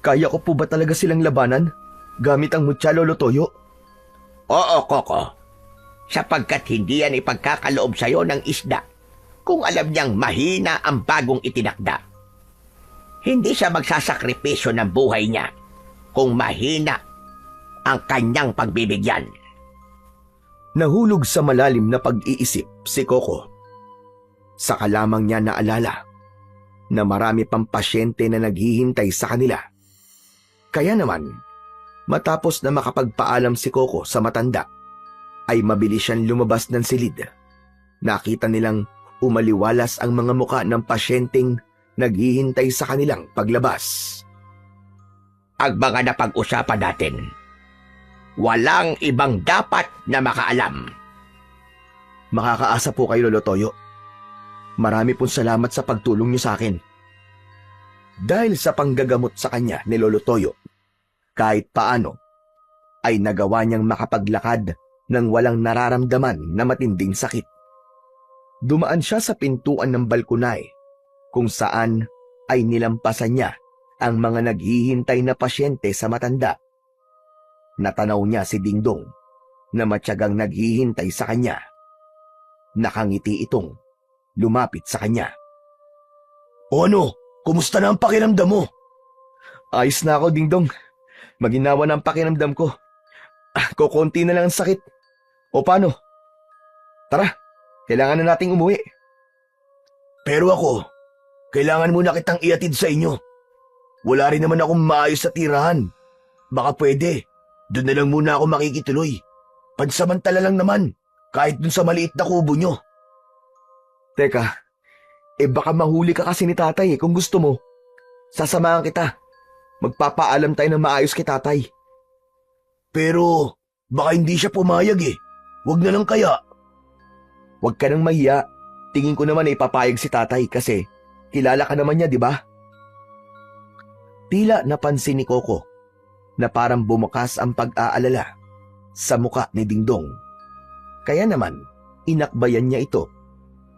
Kaya ko po ba talaga silang labanan gamit ang mutya, Lolo Toyo? Oo, Koko. Sapagkat hindi yan ipagkakaloob sa'yo ng isda kung alam niyang mahina ang bagong itinakda. Hindi siya magsasakripisyo ng buhay niya kung mahina ang kanyang pagbibigyan. Nahulog sa malalim na pag-iisip si Coco. Saka lamang niya naalala na marami pang pasyente na naghihintay sa kanila. Kaya naman, matapos na makapagpaalam si Coco sa matanda, ay mabilis siyang lumabas ng silid. Nakita nilang umaliwalas ang mga muka ng pasyenteng naghihintay sa kanilang paglabas. Ang mga napag-usapan natin, walang ibang dapat na makaalam. Makakaasa po kayo, Lolo Toyo. Marami pong salamat sa pagtulong niyo sa akin. Dahil sa panggagamot sa kanya ni Lolo Toyo, kahit paano, ay nagawa niyang makapaglakad nang walang nararamdaman na matinding sakit. Dumaan siya sa pintuan ng balkonay kung saan ay nilampasan niya ang mga naghihintay na pasyente sa matanda. Natanaw niya si Dingdong na matyagang naghihintay sa kanya. Nakangiti itong lumapit sa kanya. O ano? Kumusta na ang pakiramdam mo? Ayos na ako, Dingdong. Maginawa na ang pakiramdam ko. Kukunti na lang ang sakit. O paano? Tara, kailangan na nating umuwi. Pero ako, kailangan muna kitang iatid sa inyo. Wala rin naman akong maayos sa tirahan. Baka pwede, doon na lang muna ako makikituloy. Pansamantala lang naman, kahit dun sa maliit na kubo nyo. Teka, baka mahuli ka kasi ni tatay kung gusto mo. Sasamahan kita. Magpapaalam tayo ng maayos kay tatay. Pero, baka hindi siya pumayag eh. Huwag na lang kaya. Huwag ka nang mahiya. Tingin ko naman ipapayag si tatay kasi kilala ka naman niya, di ba? Tila napansin ni Coco na parang bumukas ang pag-aalala sa muka ni Dingdong. Kaya naman, inakbayan niya ito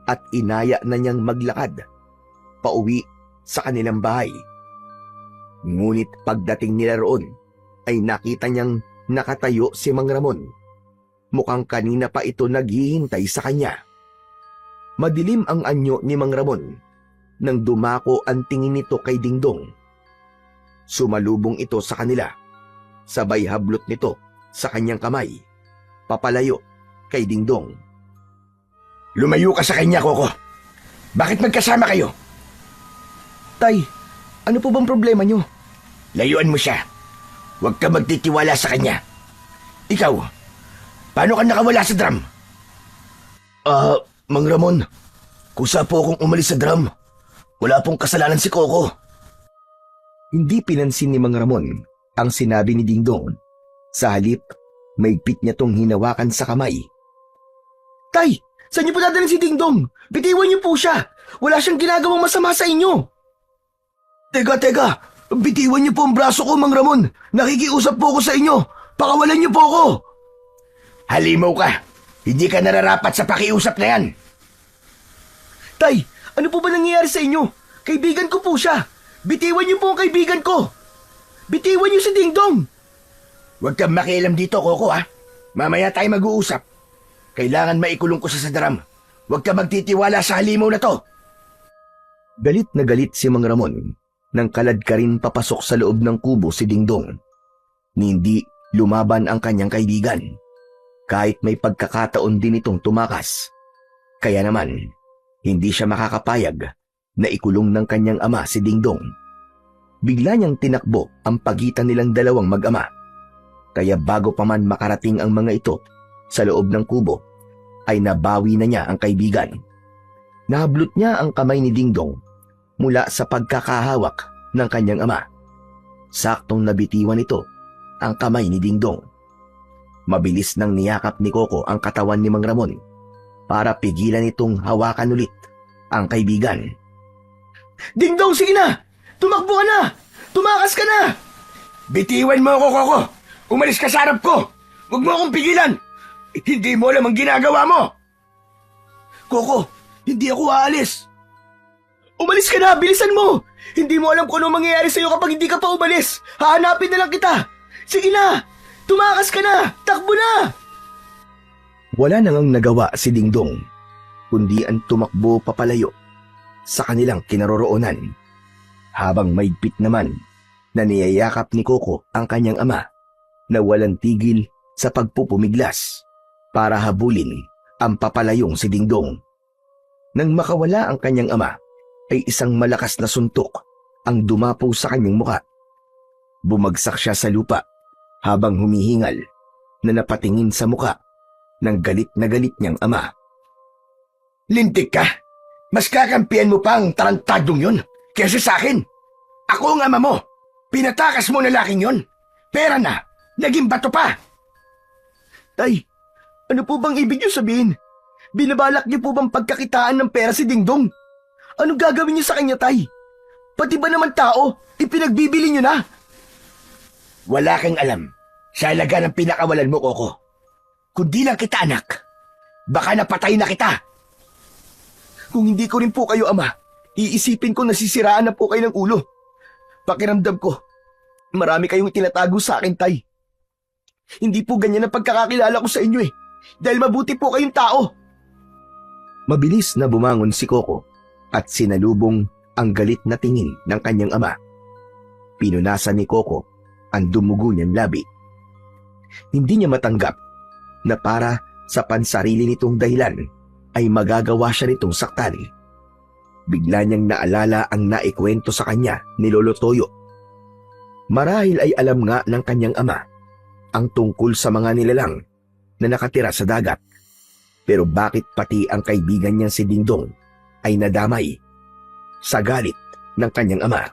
at inaya na niyang maglakad pauwi sa kanilang bahay. Ngunit pagdating nila roon ay nakita niyang nakatayo si Mang Ramon. Mukhang kanina pa ito naghihintay sa kanya. Madilim ang anyo ni Mang Ramon nang dumako ang tingin nito kay Dingdong. Sumalubong ito sa kanila. Sabay hablot nito sa kanyang kamay. Papalayo kay Dingdong. Lumayo ka sa kanya, Coco. Bakit magkasama kayo? Tay, ano po bang problema niyo? Layuan mo siya. Huwag ka magtitiwala sa kanya. Ikaw, paano ka nakawala sa drum? Mang Ramon, kusa po akong umalis sa drum. Wala pong kasalanan si Coco. Hindi pinansin ni Mang Ramon ang sinabi ni Dingdong. Sa halip, maigpit niya tong hinawakan sa kamay. Tay, saan niyo po dadalhin si Dingdong? Bitiwan niyo po siya. Wala siyang ginagawang masama sa inyo. Teka. Bitiwan niyo po ang braso ko, Mang Ramon. Nakikiusap po ako sa inyo. Pakawalan niyo po ako. Halimaw ka. Hindi ka nararapat sa pakiusap na yan. Tay, ano po ba nangyayari sa inyo? Kaibigan ko po siya. Bitiwan niyo po ang kaibigan ko. Bitiwan niyo si Dingdong. Huwag kang makialam dito, Coco, ha? Mamaya tayo mag-uusap. Kailangan maikulong ko sa drum. Huwag ka magtitiwala sa halimaw na to. Galit na galit si Mang Ramon nang kalad ka rin papasok sa loob ng kubo si Dingdong. Hindi lumaban ang kanyang kaibigan. Kahit may pagkakataon din itong tumakas. Kaya naman, hindi siya makakapayag na ikulong ng kanyang ama si Dingdong. Bigla niyang tinakbo ang pagitan nilang dalawang mag-ama. Kaya bago pa man makarating ang mga ito sa loob ng kubo, ay nabawi na niya ang kaibigan. Nahablot niya ang kamay ni Dingdong mula sa pagkakahawak ng kanyang ama. Saktong nabitiwan nito ang kamay ni Dingdong. Mabilis nang niyakap ni Coco ang katawan ni Mang Ramon para pigilan itong hawakan ulit ang kaibigan. Dingdong, sige na! Tumakbo ka na! Tumakas ka na! Bitiwan mo ako, Coco! Umalis ka sa harap ko! Huwag mo akong pigilan! Hindi mo alam ang ginagawa mo! Coco, hindi ako aalis. Umalis ka na! Bilisan mo! Hindi mo alam kung ano mangyayari sa'yo kapag hindi ka pa umalis. Hahanapin na lang kita. Sige na! Tumakas ka na! Takbo na! Wala nang nagawa si Dingdong, kundi ang tumakbo papalayo sa kanilang kinaroroonan. Habang maigpit naman na niyayakap ni Coco ang kanyang ama na walang tigil sa pagpupumiglas para habulin ang papalayong si Dingdong. Nang makawala ang kanyang ama, ay isang malakas na suntok ang dumapo sa kanyang muka. Bumagsak siya sa lupa habang humihingal na napatingin sa muka ng galit na galit niyang ama. Lintik ka! Mas kakampihan mo pa ang tarantadong yun kaysa sa akin. Ako ang ama mo. Pinatakas mo na laking yun. Pera na. Naging bato pa. Tay, ano po bang ibig niyo sabihin? Binabalak niyo po bang pagkakitaan ng pera si Dingdong? Anong gagawin niyo sa kanya, Tay? Pati ba naman tao, ipinagbibili niyo na? Wala kang alam sa halaga ng pinakawalan mo, Coco. Kundi lang kita, anak. Baka napatay na kita. Kung hindi ko rin po kayo ama, iisipin ko nasisiraan na po kayo ng ulo. Pakiramdam ko, marami kayong tinatago sa akin, Tay. Hindi po ganyan ang pagkakakilala ko sa inyo eh, dahil mabuti po kayong tao. Mabilis na bumangon si Coco at sinalubong ang galit na tingin ng kanyang ama. Pinunasan ni Coco ang dumugo niyang labi. Hindi niya matanggap na para sa pansarili nitong dahilan ay magagawa siya nitong saktan. Bigla niyang naalala ang naikwento sa kanya ni Lolo Toyo. Marahil ay alam nga ng kanyang ama ang tungkol sa mga nilalang na nakatira sa dagat. Pero bakit pati ang kaibigan niyang si Dingdong ay nadamay sa galit ng kanyang ama?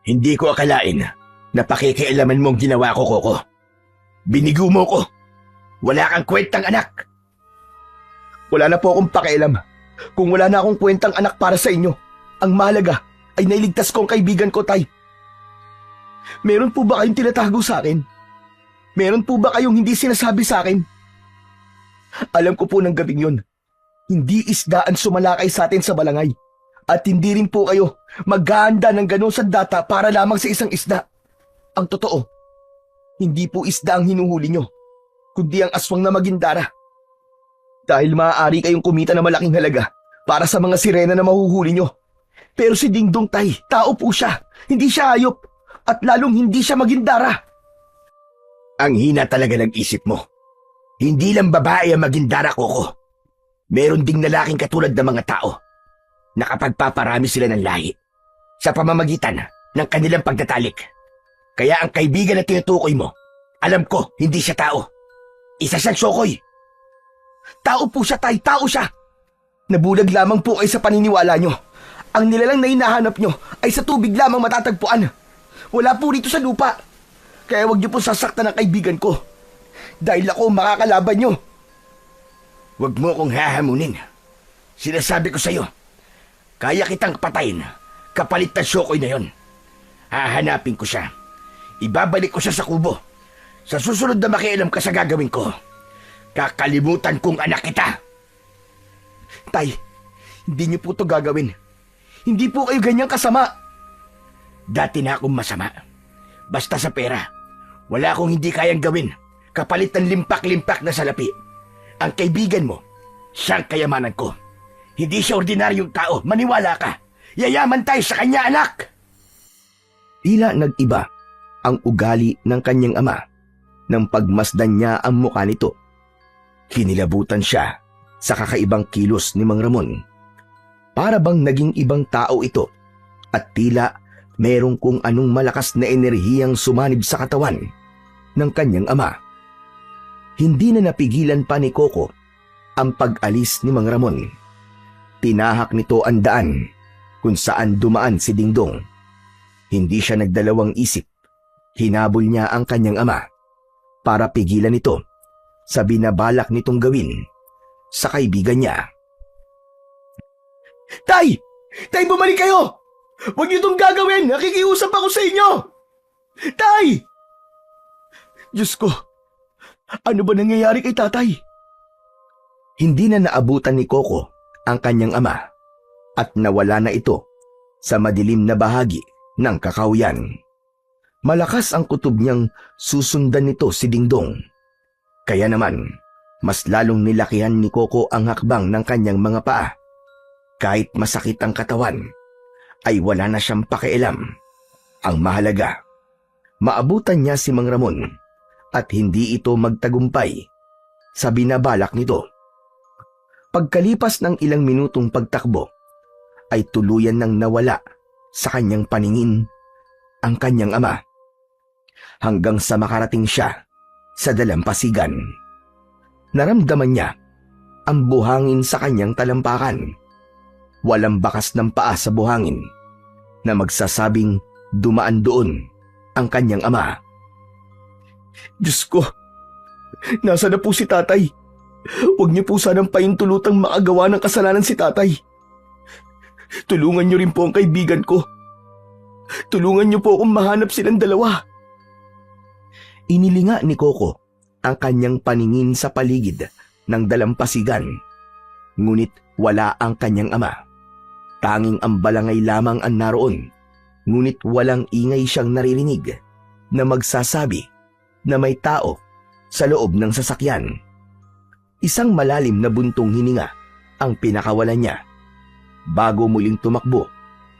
Hindi ko akalain na pakikialaman mong ginawa ko, Coco. Binigo mo ko. Wala kang kwentang anak. Wala na po akong pakialam. Kung wala na akong kwentang anak para sa inyo, ang mahalaga ay nailigtas ko ang kaibigan ko, Tay. Meron po ba kayong tinatago sa akin? Meron po ba kayong hindi sinasabi sa akin? Alam ko po ng gabing yun, hindi isda ang sumalakay sa atin sa balangay. At hindi rin po kayo maghahanda ng ganong sandata para lamang sa isang isda. Ang totoo, hindi po isda ang hinuhuli nyo, kundi ang aswang na magindara. Dahil maaari kayong kumita na malaking halaga para sa mga sirena na mahuhuli nyo. Pero si Dingdong, Tay, tao po siya, hindi siya hayop, at lalong hindi siya magindara. Ang hina talaga ng isip mo. Hindi lang babae ang magindara, Coco. Meron ding lalaking katulad ng mga tao na kapag paparami sila ng lahi sa pamamagitan ng kanilang pagtatalik. Kaya ang kaibigan na tinutukoy mo, alam ko, hindi siya tao. Isa siyang sokoy. Tao po siya, Tay, tao siya. Nabulag lamang po kayo sa paniniwala nyo. Ang nilalang na hinahanap nyo ay sa tubig lamang matatagpuan. Wala po rito sa lupa. Kaya wag nyo po sasaktan ang kaibigan ko. Dahil ako makakalaban nyo. Huwag mo akong hahamunin. Sinasabi ko sa'yo, kaya kitang patayin kapalit ng sokoy na yon. Hahanapin ko siya. Ibabalik ko siya sa kubo. Sa susunod na makialam ka sa gagawin ko, kakalimutan kong anak kita. Tay, hindi niyo po ito gagawin. Hindi po kayo ganyang kasama. Dati na akong masama. Basta sa pera, wala akong hindi kayang gawin kapalit ng limpak-limpak na salapi. Ang kaibigan mo, siyang kayamanan ko. Hindi siya ordinaryong tao, maniwala ka. Yayaman tayo sa kanya, anak! Tila nag-iba ang ugali ng kanyang ama nang pagmasdan niya ang mukha nito. Kinilabutan siya sa kakaibang kilos ni Mang Ramon. Para bang naging ibang tao ito at tila merong kung anong malakas na enerhiyang sumanib sa katawan ng kanyang ama. Hindi na napigilan pa ni Coco ang pag-alis ni Mang Ramon. Tinahak nito ang daan kung saan dumaan si Dingdong Hindi siya nagdalawang isip. Hinabol niya ang kanyang ama para pigilan ito sa binabalak nitong gawin sa kaibigan niya. Tay! Tay, bumalik kayo! Huwag niyo itong gagawin! Nakikiusap ako sa inyo! Tay! Diyos ko, ano ba nangyayari kay tatay? Hindi na naabutan ni Coco ang kanyang ama at nawala na ito sa madilim na bahagi ng kakauyan. Malakas ang kutob niyang susundan nito si Dingdong. Kaya naman, mas lalong nilakihan ni Coco ang hakbang ng kanyang mga paa. Kahit masakit ang katawan, ay wala na siyang pakialam. Ang mahalaga, maabutan niya si Mang Ramon at hindi ito magtagumpay sa binabalak nito. Pagkalipas ng ilang minutong pagtakbo, ay tuluyan nang nawala sa kanyang paningin ang kanyang ama hanggang sa makarating siya sa dalampasigan. Naramdaman niya ang buhangin sa kanyang talampakan. Walang bakas ng paa sa buhangin na magsasabing dumaan doon ang kanyang ama. Diyos ko, nasa na po si tatay? Huwag niyo po sanang paintulutang makagawa ng kasalanan si tatay. Tulungan niyo rin po ang kaibigan ko. Tulungan niyo po akong mahanap silang dalawa. Inilinga ni Coco ang kanyang paningin sa paligid ng dalampasigan. Ngunit wala ang kanyang ama. Tanging ang balangay lamang ang naroon. Ngunit walang ingay siyang naririnig na magsasabi na may tao sa loob ng sasakyan. Isang malalim na buntong hininga ang pinakawalan niya bago muling tumakbo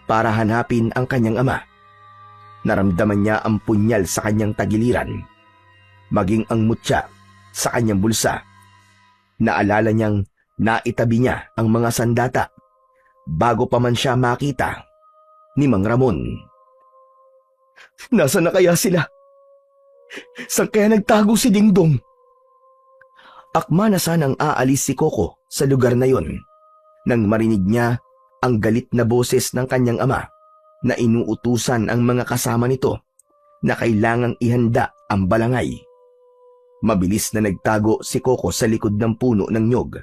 para hanapin ang kanyang ama. Naramdaman niya ang punyal sa kanyang tagiliran, maging ang mutya sa kanyang bulsa. Naalala niyang naitabi niya ang mga sandata bago pa man siya makita ni Mang Ramon. Nasaan na kaya sila? Saan kaya nagtago si Dingdong? Akma na sanang aalis si Coco sa lugar na yon nang marinig niya ang galit na boses ng kanyang ama na inuutusan ang mga kasama nito na kailangang ihanda ang balangay. Mabilis na nagtago si Coco sa likod ng puno ng nyog.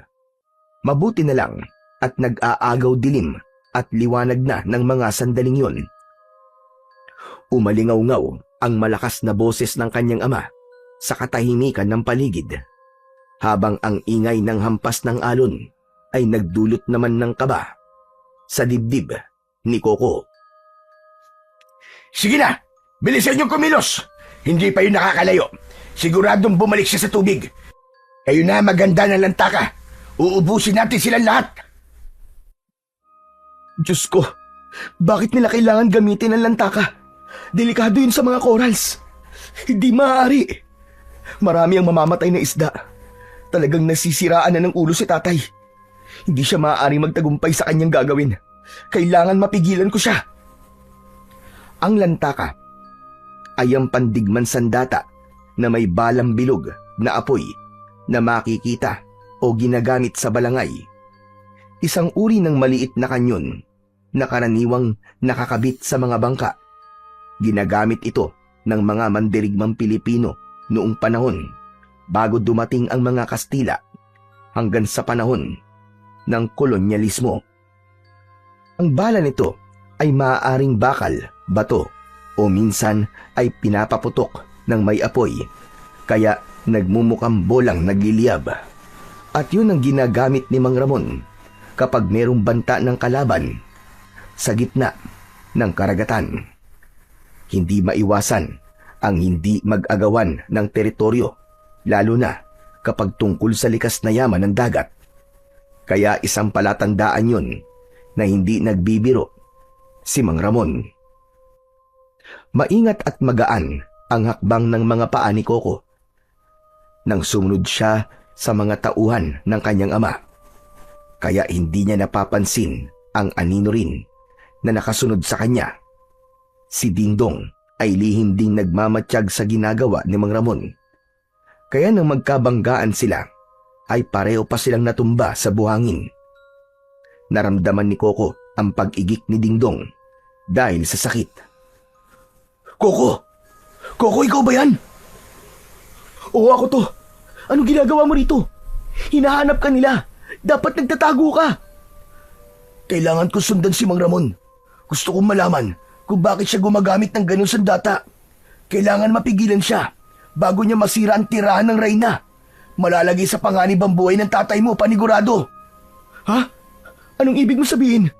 Mabuti na lang at nag-aagaw dilim at liwanag na ng mga sandaling yon. Umalingaw-ngaw ang malakas na boses ng kanyang ama sa katahimikan ng paligid, habang ang ingay ng hampas ng alon ay nagdulot naman ng kaba sa dibdib ni Coco. Sige na! Bilisan niyong kumilos! Hindi pa yun nakakalayo. Siguradong bumalik siya sa tubig. Kayo na maganda na lantaka. Uubusin natin silang lahat. Diyos ko, bakit nila kailangan gamitin ang lantaka? Delikado yun sa mga corals. Hindi maaari. Marami ang mamamatay na isda. Talagang nasisiraan na ng ulo si tatay. Hindi siya maaaring magtagumpay sa kanyang gagawin. Kailangan mapigilan ko siya. Ang lantaka ay ang pandigman sandata na may balang bilog na apoy na makikita o ginagamit sa balangay. Isang uri ng maliit na kanyon na karaniwang nakakabit sa mga bangka. Ginagamit ito ng mga mandirigmang Pilipino noong panahon bago dumating ang mga Kastila hanggang sa panahon ng kolonyalismo. Ang bala nito ay maaaring bakal, bato o minsan ay pinapaputok ng may apoy kaya nagmumukhang bolang nagliliyab. At yun ang ginagamit ni Mang Ramon kapag merong banta ng kalaban sa gitna ng karagatan. Hindi maiwasan ang hindi mag-agawan ng teritoryo, lalo na kapag tungkol sa likas na yaman ng dagat. Kaya isang palatandaan yun na hindi nagbibiro si Mang Ramon. Maingat at magaan ang hakbang ng mga paa ni Coco nang sumunod siya sa mga tauhan ng kanyang ama. Kaya hindi niya napapansin ang anino rin na nakasunod sa kanya. Si Dingdong ay lihim ding nagmamatsyag sa ginagawa ni Mang Ramon. Kaya nang magkabanggaan sila, ay pareho pa silang natumba sa buhangin. Naramdaman ni Coco ang pag-igik ni Dingdong dahil sa sakit. Coco! Coco, ikaw ba yan? Oo, ako to. Anong ginagawa mo rito? Hinahanap ka nila. Dapat nagtatago ka. Kailangan ko sundan si Mang Ramon. Gusto kong malaman kung bakit siya gumagamit ng ganun sandata. Kailangan mapigilan siya bago niya masira ang tirahan ng Reyna. Malalagay sa panganib ang buhay ng tatay mo, panigurado. Ha? Anong ibig mo sabihin?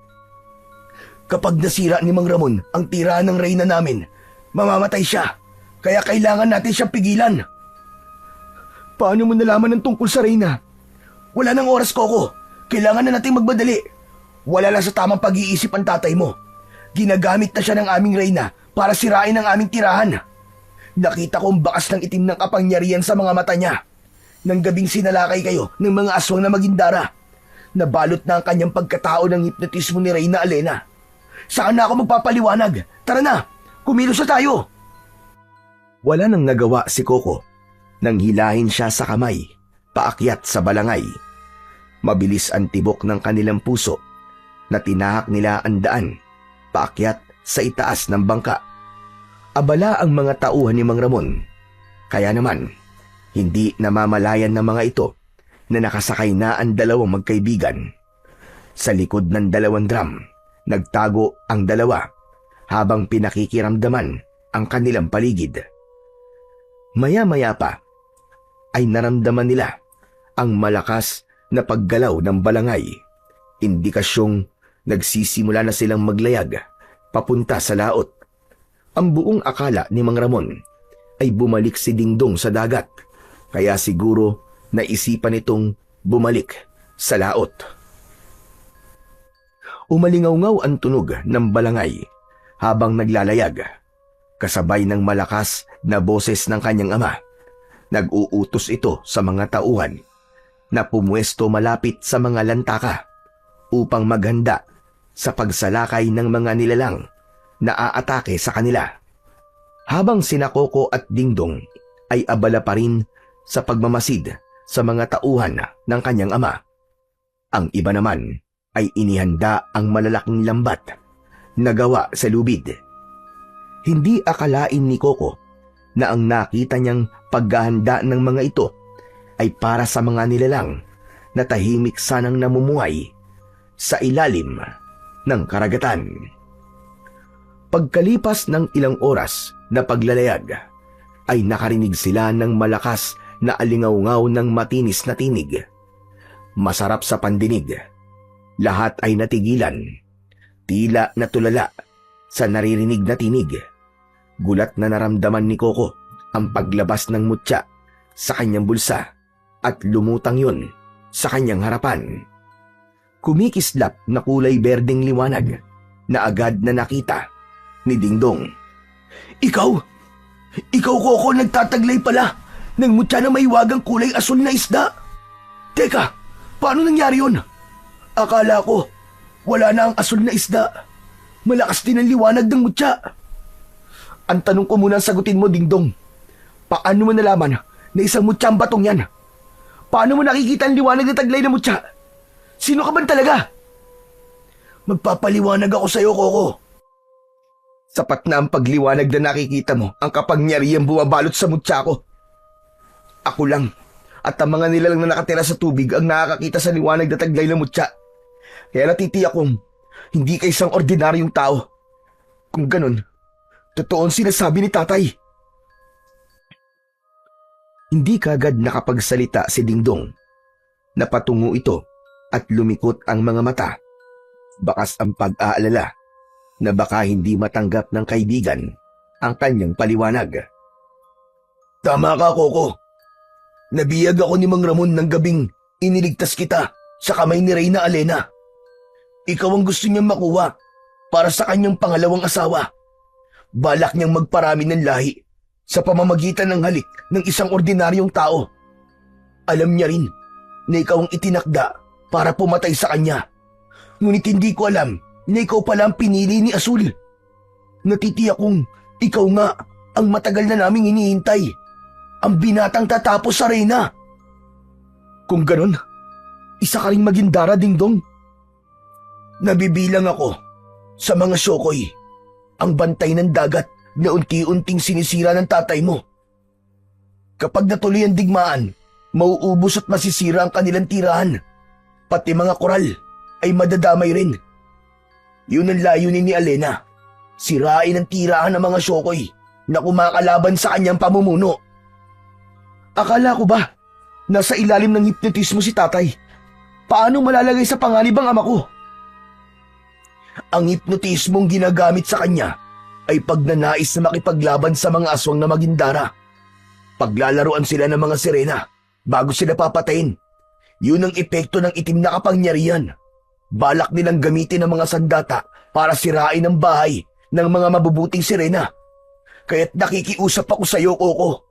Kapag nasira ni Mang Ramon ang tirahan ng Reyna namin, mamamatay siya. Kaya kailangan natin siyang pigilan. Paano mo nalaman ng tungkol sa Reyna? Wala nang oras, Coco. Kailangan na natin magmadali. Wala lang sa tamang pag-iisip ang tatay mo. Ginagamit na siya ng aming Reyna para sirain ang aming tirahan. Nakita ko ang bakas ng itim ng kapangyarihan sa mga mata niya. Nang gabing sinalakay kayo ng mga aswang na magindara, nabalot na ang kanyang pagkatao ng hipnotismo ni Reyna Alena. Saan na ako magpapaliwanag? Tara na, kumilos na tayo! Wala nang nagawa si Coco nang hilahin siya sa kamay, paakyat sa balangay. Mabilis ang tibok ng kanilang puso na tinahak nila ang daan, paakyat sa itaas ng bangka. Abala ang mga tauhan ni Mang Ramon, kaya naman hindi namamalayan ng mga ito na nakasakay na ang dalawang magkaibigan. Sa likod ng dalawang drum, nagtago ang dalawa habang pinakikiramdaman ang kanilang paligid. Maya-maya pa ay naramdaman nila ang malakas na paggalaw ng balangay. Indikasyong nagsisimula na silang maglayag papunta sa laot. Ang buong akala ni Mang Ramon ay bumalik si Dingdong sa dagat, kaya siguro naisipan nitong bumalik sa laot. Umalingaw-ngaw ang tunog ng balangay habang naglalayag, kasabay ng malakas na boses ng kanyang ama. Nag-uutos ito sa mga tauhan na pumwesto malapit sa mga lantaka upang maghanda sa pagsalakay ng mga nilalang na aatake sa kanila. Habang sina Coco at Dingdong ay abala pa rin sa pagmamasid sa mga tauhan ng kanyang ama, ang iba naman ay inihanda ang malalaking lambat na gawa sa lubid. Hindi akalain ni Coco na ang nakita niyang paghahanda ng mga ito ay para sa mga nilalang na tahimik sanang namumuhay sa ilalim ng karagatan. Pagkalipas ng ilang oras na paglalayag, ay nakarinig sila ng malakas na alingaw-ngaw ng matinis na tinig. Masarap sa pandinig. Lahat ay natigilan. Tila natulala sa naririnig na tinig. Gulat na naramdaman ni Coco ang paglabas ng mutya sa kanyang bulsa at lumutang yun sa kanyang harapan. Kumikislap na kulay berdeng liwanag na agad na nakita ni Dingdong. Ikaw? Ikaw, Coco, nagtataglay pala ng mutya na may wagang kulay asul na isda? Teka, paano nangyari yun? Akala ko, wala na ang asul na isda. Malakas din ang liwanag ng mutya. Ang tanong ko muna sagutin mo, Dingdong. Paano mo nalaman na isang mutya ang batong yan? Paano mo nakikita ang liwanag na taglay na mutya? Sino ka man talaga? Magpapaliwanag ako sa'yo, Coco. Sapat na ang pagliwanag na nakikita mo ang kapangyarihang bumabalot sa mutya ko. Ako lang at ang mga nilalang na nakatira sa tubig ang nakakakita sa liwanag na taglay na mutya. Kaya natitiyak kong hindi ka isang ordinaryong tao. Kung ganun, totoo ang sinasabi ni tatay. Hindi kagad nakapagsalita si Dingdong. Napatungo ito at lumikot ang mga mata. Bakas ang pag-aalala na baka hindi matanggap ng kaibigan ang kanyang paliwanag. Tama ka, Coco. Nabiyag ako ni Mang Ramon ng gabing iniligtas kita sa kamay ni Reyna Alena. Ikaw ang gusto niyang makuha para sa kanyang pangalawang asawa. Balak niyang magparami ng lahi sa pamamagitan ng halik ng isang ordinaryong tao. Alam niya rin na ikaw ang itinakda para pumatay sa kanya. Ngunit hindi ko alam na ikaw pala ang pinili ni Asul. Natitiyak kong ikaw nga ang matagal na naming hinihintay. Ang binatang tatapos sa Reyna. Kung ganon, isa ka ring magindara, Dingdong. Nabibilang ako sa mga Shokoy, ang bantay ng dagat na unti-unting sinisira ng tatay mo. Kapag natuloy ang digmaan, mauubos at masisira ang kanilang tirahan. Pati mga koral ay madadamay rin. Yun ang layunin ni Alena. Sirain ang tirahan ng mga Shokoy na kumakalaban sa kanyang pamumuno. Akala ko ba nasa ilalim ng hipnotismo si tatay? Paano malalagay sa panganib ang ama ko? Ang hipnotismong ginagamit sa kanya ay pagnanais na makipaglaban sa mga aswang na magindara. Paglalaruan sila ng mga sirena bago sila papatayin. Yun ang epekto ng itim na kapangyarihan. Balak nilang gamitin ang mga sandata para sirain ang bahay ng mga mabubuting sirena. Kaya't nakikiusap ako sa iyo, Coco.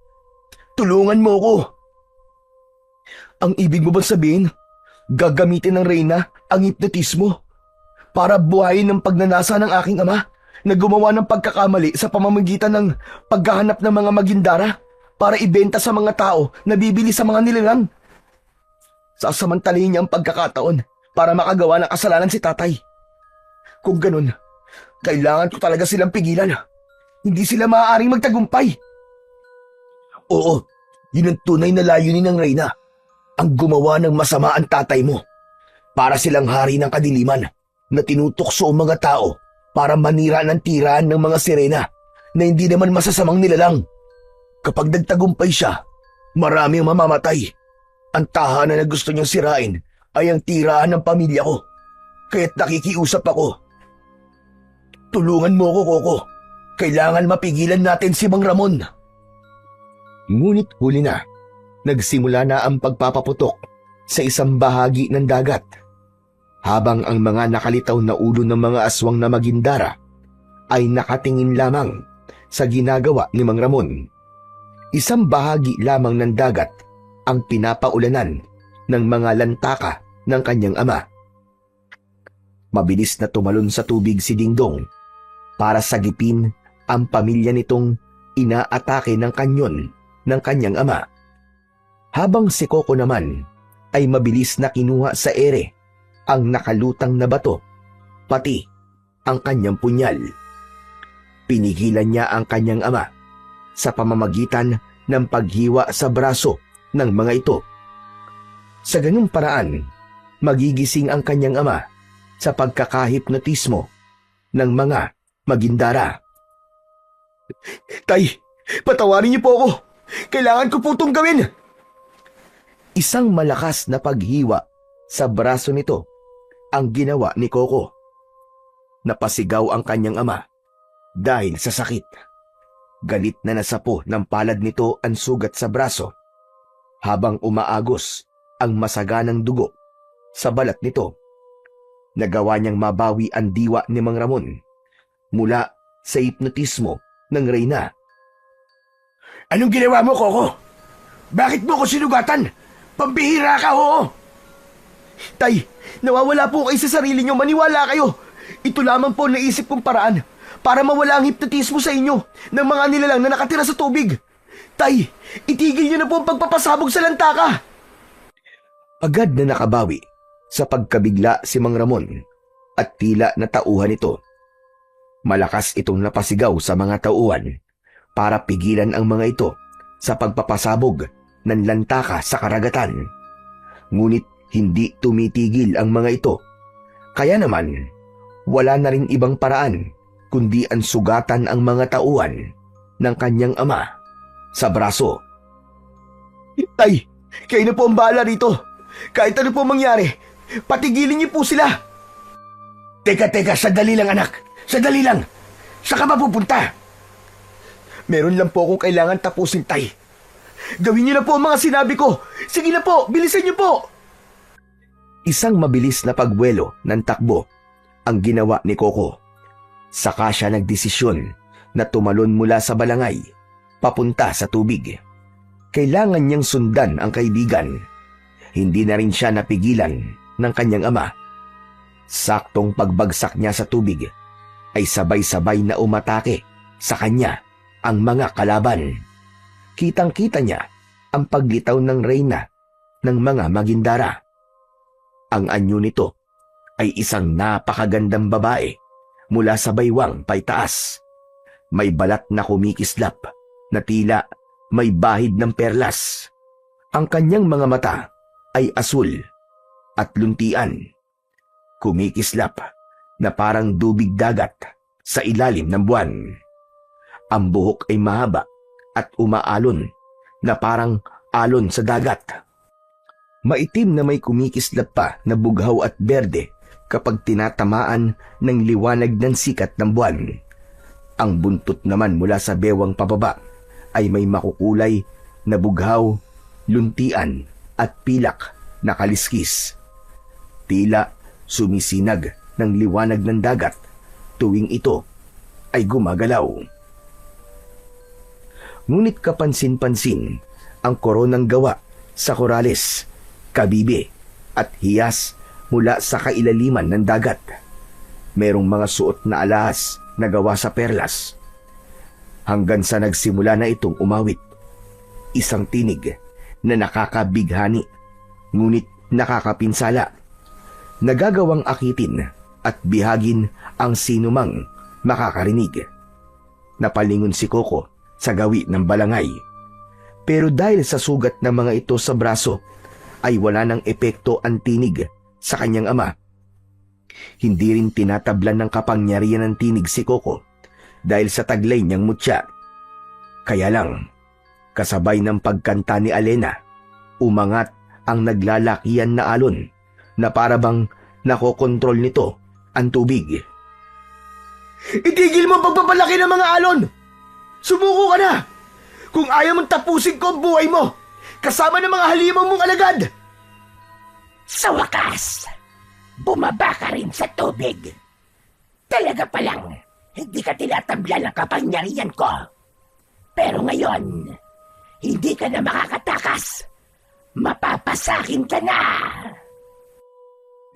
Tulungan mo ko. Ang ibig mo bang sabihin, gagamitin ng Reyna ang hipnotismo para buhayin ang pagnanasa ng aking ama na gumawa ng pagkakamali sa pamamagitan ng paghahanap ng mga magindara para ibenta sa mga tao na bibili sa mga nilalang? Sasamantalahin niya ang pagkakataon para makagawa ng kasalanan si tatay. Kung ganun, kailangan ko talaga silang pigilan. Hindi sila maaaring magtagumpay. Oo, yun ang tunay na layunin ng Reyna. Ang gumawa ng masama ang tatay mo. Para silang hari ng kadiliman na tinutokso ang mga tao para manira ng tirahan ng mga sirena na hindi naman masasamang nilalang. Kapag nagtagumpay siya, marami ang mamamatay. Ang tahanan na gusto niyang sirain ay ang tirahan ng pamilya ko. Kaya't nakikiusap ako. Tulungan mo ako, Coco. Kailangan mapigilan natin si Mang Ramon. Ngunit huli na, nagsimula na ang pagpapaputok sa isang bahagi ng dagat. Habang ang mga nakalitaw na ulo ng mga aswang na magindara ay nakatingin lamang sa ginagawa ni Mang Ramon. Isang bahagi lamang ng dagat ang pinapaulanan ng mga lantaka ng kanyang ama. Mabilis na tumalon sa tubig si Dingdong para sagipin ang pamilya nitong inaatake ng kanyon ng kanyang ama. Habang si Coco naman ay mabilis na kinuha sa ere ang nakalutang na bato, pati ang kanyang punyal. Pinigilan niya ang kanyang ama sa pamamagitan ng paghiwa sa braso ng mga ito. Sa ganung paraan, magigising ang kanyang ama sa pagkakahipnotismo ng mga magindara. Tay, patawarin niyo po ako. Kailangan ko po itong gawin. Isang malakas na paghiwa sa braso nito ang ginawa ni Coco. Napasigaw ang kanyang ama dahil sa sakit. Galit na nasapo ng palad nito ang sugat sa braso habang umaagos ang masaganang dugo sa balat nito. Nagawa niyang mabawi ang diwa ni Mang Ramon mula sa hipnotismo ng Reyna. Anong ginawa mo, Coco? Bakit mo ko sinugatan? Pambihira ka, oo! Tay, nawawala po kayo sa sarili niyo, maniwala kayo. Ito lamang po ang naisip kong paraan para mawala ang hipnotismo sa inyo ng mga nilalang na nakatira sa tubig. Tay, itigil niyo na po ang pagpapasabog sa lantaka. Agad na nakabawi sa pagkabigla si Mang Ramon at tila natauhan ito. Malakas itong napasigaw sa mga tauhan para pigilan ang mga ito sa pagpapasabog ng lantaka sa karagatan. Ngunit hindi tumitigil ang mga ito. Kaya naman, wala na rin ibang paraan kundi ang sugatan ang mga tauhan ng kanyang ama sa braso. Tay, kayo na po ang bahala rito. Kahit ano po mangyari, patigilin niyo po sila. Teka, sandali lang anak. Sandali lang. Saan ka mapupunta? Meron lang po akong kailangan tapusin, Tay. Gawin niyo na po ang mga sinabi ko. Sige na po, bilisan niyo po. Isang mabilis na pagbuwelo ng takbo ang ginawa ni Coco. Saka siya nagdesisyon na tumalon mula sa balangay papunta sa tubig. Kailangan niyang sundan ang kaibigan. Hindi na rin siya napigilan ng kanyang ama. Saktong pagbagsak niya sa tubig ay sabay-sabay na umatake sa kanya ang mga kalaban. Kitang-kita niya ang paglitaw ng Reyna ng mga magindara. Ang anyo nito ay isang napakagandang babae mula sa baywang paitaas. May balat na kumikislap na tila may bahid ng perlas. Ang kanyang mga mata ay asul at luntian. Kumikislap na parang dubig dagat sa ilalim ng buwan. Ang buhok ay mahaba at umaalon na parang alon sa dagat. Maitim na may kumikislap pa na bughaw at berde kapag tinatamaan ng liwanag ng sikat ng buwan. Ang buntot naman mula sa bewang pababa ay may makukulay na bughaw, luntian at pilak na kaliskis. Tila sumisinag ng liwanag ng dagat tuwing ito ay gumagalaw. Ngunit kapansin-pansin ang koronang gawa sa korales, kabibe at hiyas mula sa kailaliman ng dagat. Merong mga suot na alahas na gawa sa perlas. Hanggang sa nagsimula na itong umawit. Isang tinig na nakakabighani, ngunit nakakapinsala. Nagagawang akitin at bihagin ang sinumang makakarinig. Napalingon si Coco sa gawi ng balangay. Pero dahil sa sugat ng mga ito sa braso, ay wala ng epekto ang tinig sa kanyang ama. Hindi rin tinatablan ng kapangyarihan ng tinig si Coco dahil sa taglay niyang mutya. Kaya lang, kasabay ng pagkanta ni Alena, umangat ang naglalakihan na alon na parabang nakokontrol nito ang tubig. Itigil mo ang pagpapalaki ng mga alon! Sumuko ka na! Kung ayaw mong tapusin ko ang buhay mo, kasama ng mga halimaw mong alagad! Sa wakas, bumaba ka rin sa tubig. Talaga palang, hindi ka tinatablan ng kapangyarihan ko. Pero ngayon, hindi ka na makakatakas. Mapapasakin ka na.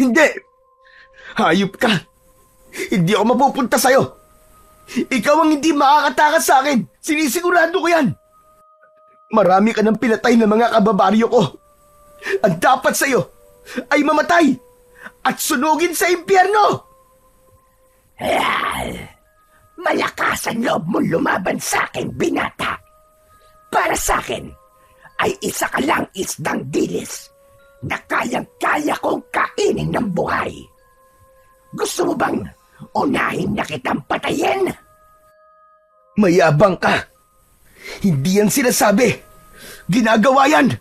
Hindi! Hayop ka! Hindi ako mapupunta sa'yo! Ikaw ang hindi makakatakas sa akin! Sinisigurado ko yan! Marami ka ng pinatay ng mga kababaryo ko. Ang dapat sa'yo ay mamatay at sunugin sa impyerno! Malakas ang loob mong lumaban sa akin, binata. Para sa akin, ay isa ka lang isdang dilis na kayang-kaya kong kainin ng buhay. Gusto mo bang unahin na kitang patayin? Mayabang ka! Hindi yan sinasabi! Ginagawa yan!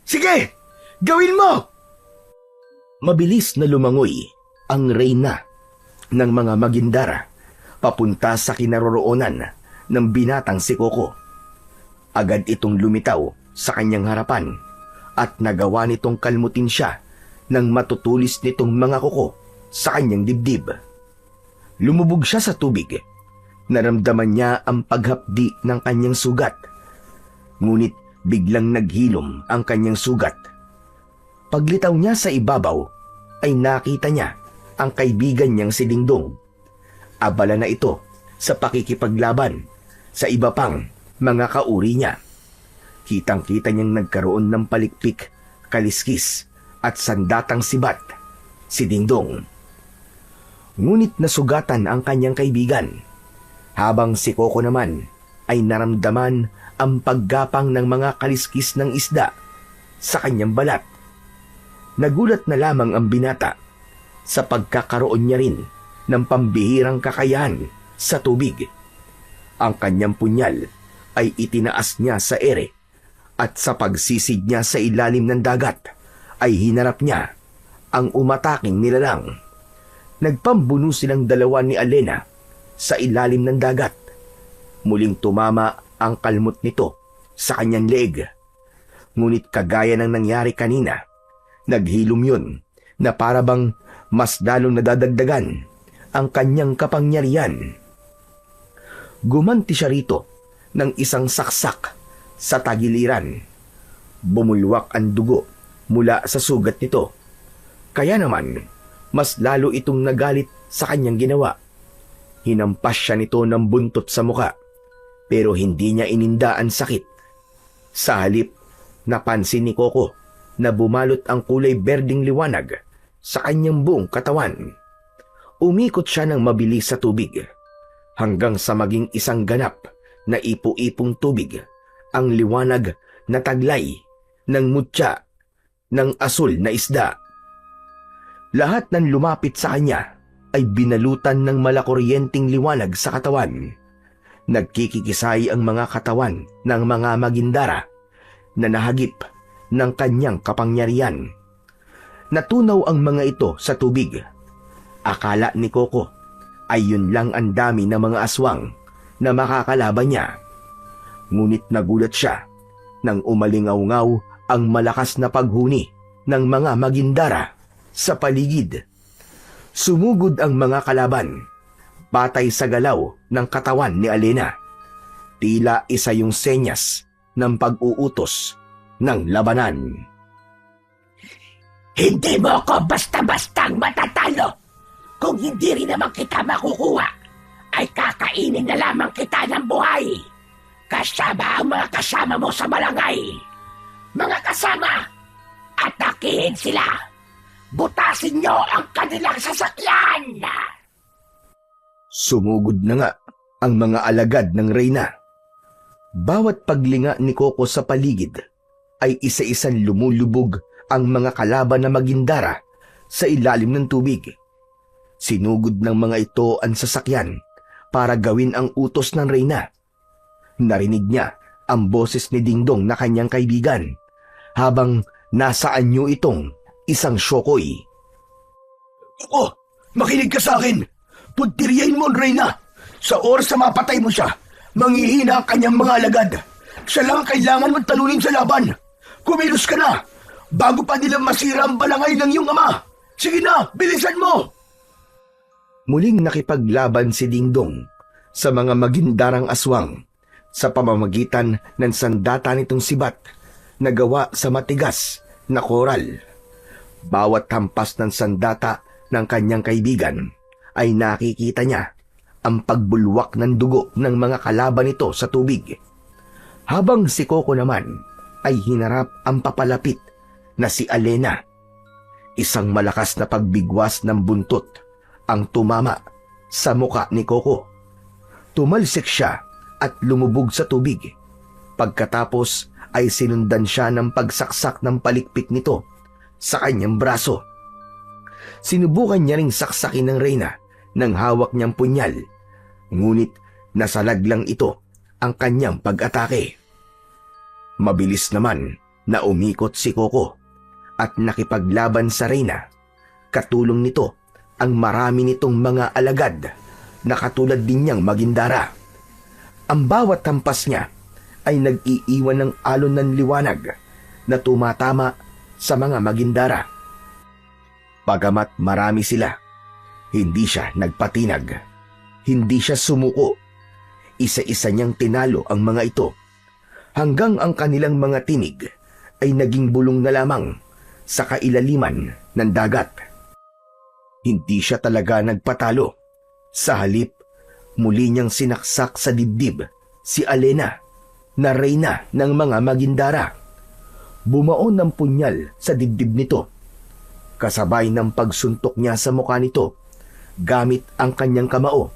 Sige! Gawin mo! Mabilis na lumangoy ang reyna ng mga Magindara papunta sa kinaroroonan ng binatang si Coco. Agad itong lumitaw sa kanyang harapan at nagawa nitong kalmutin siya nang matutulis nitong mga kuko sa kanyang dibdib. Lumubog siya sa tubig. Naramdaman niya ang paghapdi ng kanyang sugat. Ngunit biglang naghilom ang kanyang sugat. Paglitaw niya sa ibabaw, ay nakita niya ang kaibigan niyang si Dingdong. Abala na ito sa pakikipaglaban sa iba pang mga kauri niya. Kitang-kita niyang nagkaroon ng palikpik, kaliskis at sandatang sibat si Dingdong. Ngunit nasugatan ang kanyang kaibigan, habang si Coco naman ay naramdaman ang paggapang ng mga kaliskis ng isda sa kanyang balat. Nagulat na lamang ang binata sa pagkakaroon niya rin ng pambihirang kakayahan sa tubig. Ang kanyang punyal ay itinaas niya sa ere at sa pagsisid niya sa ilalim ng dagat ay hinarap niya ang umataking nilalang. Nagpambuno silang dalawa ni Alena sa ilalim ng dagat. Muling tumama ang kalmot nito sa kanyang leeg. Ngunit kagaya ng nangyari kanina, naghilom yun na parabang mas lalong nadadagdagan ang kanyang kapangyarihan. Gumanti siya rito ng isang saksak sa tagiliran. Bumulwak ang dugo mula sa sugat nito. Kaya naman, mas lalo itong nagalit sa kanyang ginawa. Hinampas siya nito ng buntot sa muka, pero hindi niya ininda ang sakit. Sa halip, napansin ni Coco na bumalot ang kulay berdeng liwanag sa kanyang buong katawan. Umikot siya ng mabilis sa tubig. hanggang sa maging isang ganap na ipo-ipong tubig ang liwanag na taglay ng mutya ng asul na isda. Lahat ng lumapit sa kanya ay binalutan ng malakuryenteng liwanag sa katawan. Nagkikikisay ang mga katawan ng mga magindara na nahagip ng kanyang kapangyarihan. Natunaw ang mga ito sa tubig. Akala ni Coco ay yun lang ang dami ng mga aswang na makakalaban niya. Ngunit nagulat siya nang umalingaw-ngaw ang malakas na paghuni ng mga magindara sa paligid. Sumugod ang mga kalaban, batay sa galaw ng katawan ni Alena. Tila isa yung senyas ng pag-uutos ng labanan. Hindi mo ako basta-bastang matatalo. Kung hindi rin naman kita makukuha, ay kakainin na lamang kita ng buhay. Kasama ang mga kasama mo sa balangay. Mga kasama, atakihin sila. Butasin niyo ang kanilang sasakyan. Sumugod na nga ang mga alagad ng reyna. Bawat paglinga ni Coco sa paligid ay isa-isang lumulubog ang mga kalaban na magindara sa ilalim ng tubig. Sinugod ng mga ito ang sasakyan para gawin ang utos ng reyna. Narinig niya ang boses ni Dingdong na kanyang kaibigan habang nasa anyo itong isang syokoy. Oh, makinig ka sa akin. Puntiryahin mo, Reyna. Sa oras na mapatay mo siya, manghihina ang kanyang mga alagad. Siya lang ang kailangan mong talunin sa laban. Kumilos ka na, bago pa nila masira ang balangay ng iyong ama. Sige na, bilisan mo! Muling nakipaglaban si Dingdong sa mga magindarang aswang sa pamamagitan ng sandata nitong sibat na gawa sa matigas na koral. Bawat hampas ng sandata ng kanyang kaibigan ay nakikita niya ang pagbulwak ng dugo ng mga kalaban nito sa tubig. Habang si Coco naman ay hinarap ang papalapit na si Alena. Isang malakas na pagbigwas ng buntot ang tumama sa muka ni Coco. Tumalsik siya at lumubog sa tubig. Pagkatapos ay sinundan siya ng pagsaksak ng palikpik nito sa kanyang braso. Sinubukan niya ring saksakin ng reyna ng hawak niyang punyal, ngunit nasalag lang ito ang kanyang pag-atake. Mabilis naman na umikot si Coco at nakipaglaban sa reyna. Katulong nito ang marami nitong mga alagad na katulad din niyang magindara. Ang bawat hampas niya ay nag-iiwan ng alon ng liwanag na tumatama sa mga magindara. Pagamat marami sila, hindi siya nagpatinag. Hindi siya sumuko. Isa-isa niyang tinalo ang mga ito hanggang ang kanilang mga tinig ay naging bulong na lamang sa kailaliman ng dagat. Hindi siya talaga nagpatalo. Sa halip, muli niyang sinaksak sa dibdib si Alena na reyna ng mga magindara. Bumaon ng punyal sa dibdib nito, kasabay ng pagsuntok niya sa mukha nito gamit ang kanyang kamao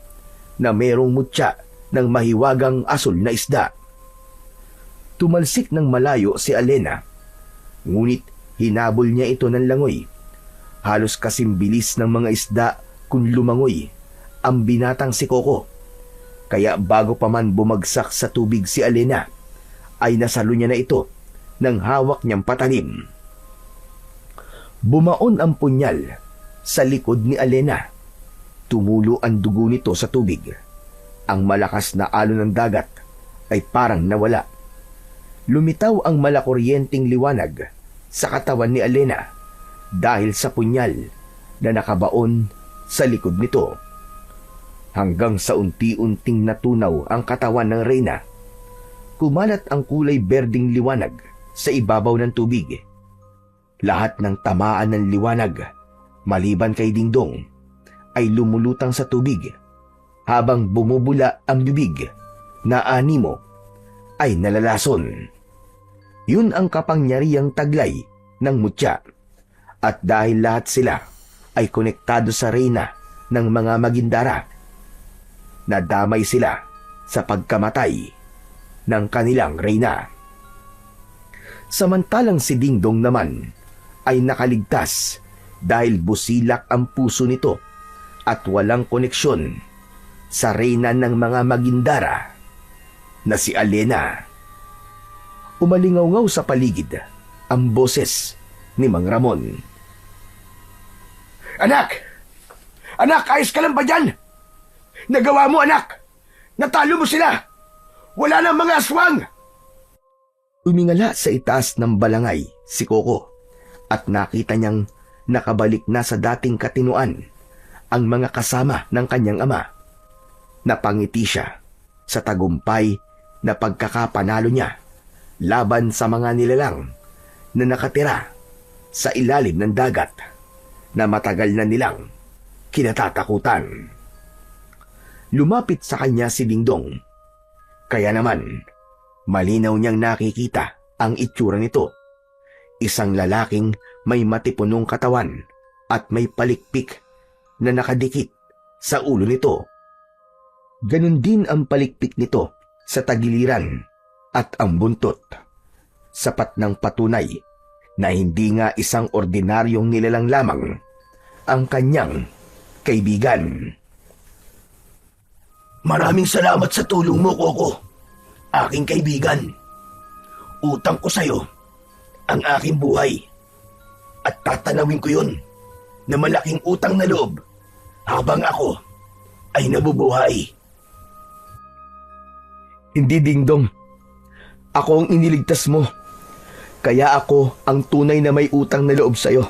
na merong mutya ng mahiwagang asul na isda. Tumalsik ng malayo si Alena, ngunit hinabol niya ito ng langoy. Halos kasing bilis ng mga isda kung lumangoy ang binatang si Coco. Kaya bago pa man bumagsak sa tubig si Alena, ay nasalo niya na ito ng hawak niyang patalim. Bumaon ang punyal sa likod ni Alena. Tumulo ang dugo nito sa tubig. Ang malakas na alon ng dagat ay parang nawala. Lumitaw ang malakuryenteng liwanag sa katawan ni Alena dahil sa punyal na nakabaon sa likod nito. Hanggang sa unti-unting natunaw ang katawan ng reyna, kumalat ang kulay berdeng liwanag sa ibabaw ng tubig. Lahat ng tamaan ng liwanag, maliban kay Dingdong, ay lumulutang sa tubig, habang bumubula ang bibig na animo ay nalalason. Yun ang kapangyarihang taglay ng mutya, at dahil lahat sila ay konektado sa reyna ng mga magindara, nadamay sila sa pagkamatay ng kanilang reyna. Samantalang si Dingdong naman ay nakaligtas dahil busilak ang puso nito at walang koneksyon sa reyna ng mga Magindara na si Alena. Umalingaw-ngaw sa paligid ang boses ni Mang Ramon. Anak! Anak, ayos ka lang ba dyan? Nagawa mo, anak! Natalo mo sila! Wala nang mga aswang! Umingala sa itaas ng balangay si Coco at nakita niyang nakabalik na sa dating katinuan ang mga kasama ng kanyang ama. Napangiti siya sa tagumpay na pagkakapanalo niya laban sa mga nilalang na nakatira sa ilalim ng dagat na matagal na nilang kinatatakutan. Lumapit sa kanya si Dingdong. Kaya naman, malinaw niyang nakikita ang itsura nito. Isang lalaking may matipunong katawan at may palikpik na nakadikit sa ulo nito. Ganon din ang palikpik nito sa tagiliran at ang buntot. Sapat ng patunay na hindi nga isang ordinaryong nilalang lamang ang kanyang kaibigan. Maraming salamat sa tulong mo, Coco. Aking kaibigan. Utang ko sa'yo ang aking buhay. At tatanawin ko yun na malaking utang na loob habang ako ay nabubuhay. Hindi, Dingdong. Ako ang iniligtas mo. Kaya ako ang tunay na may utang na loob sa'yo.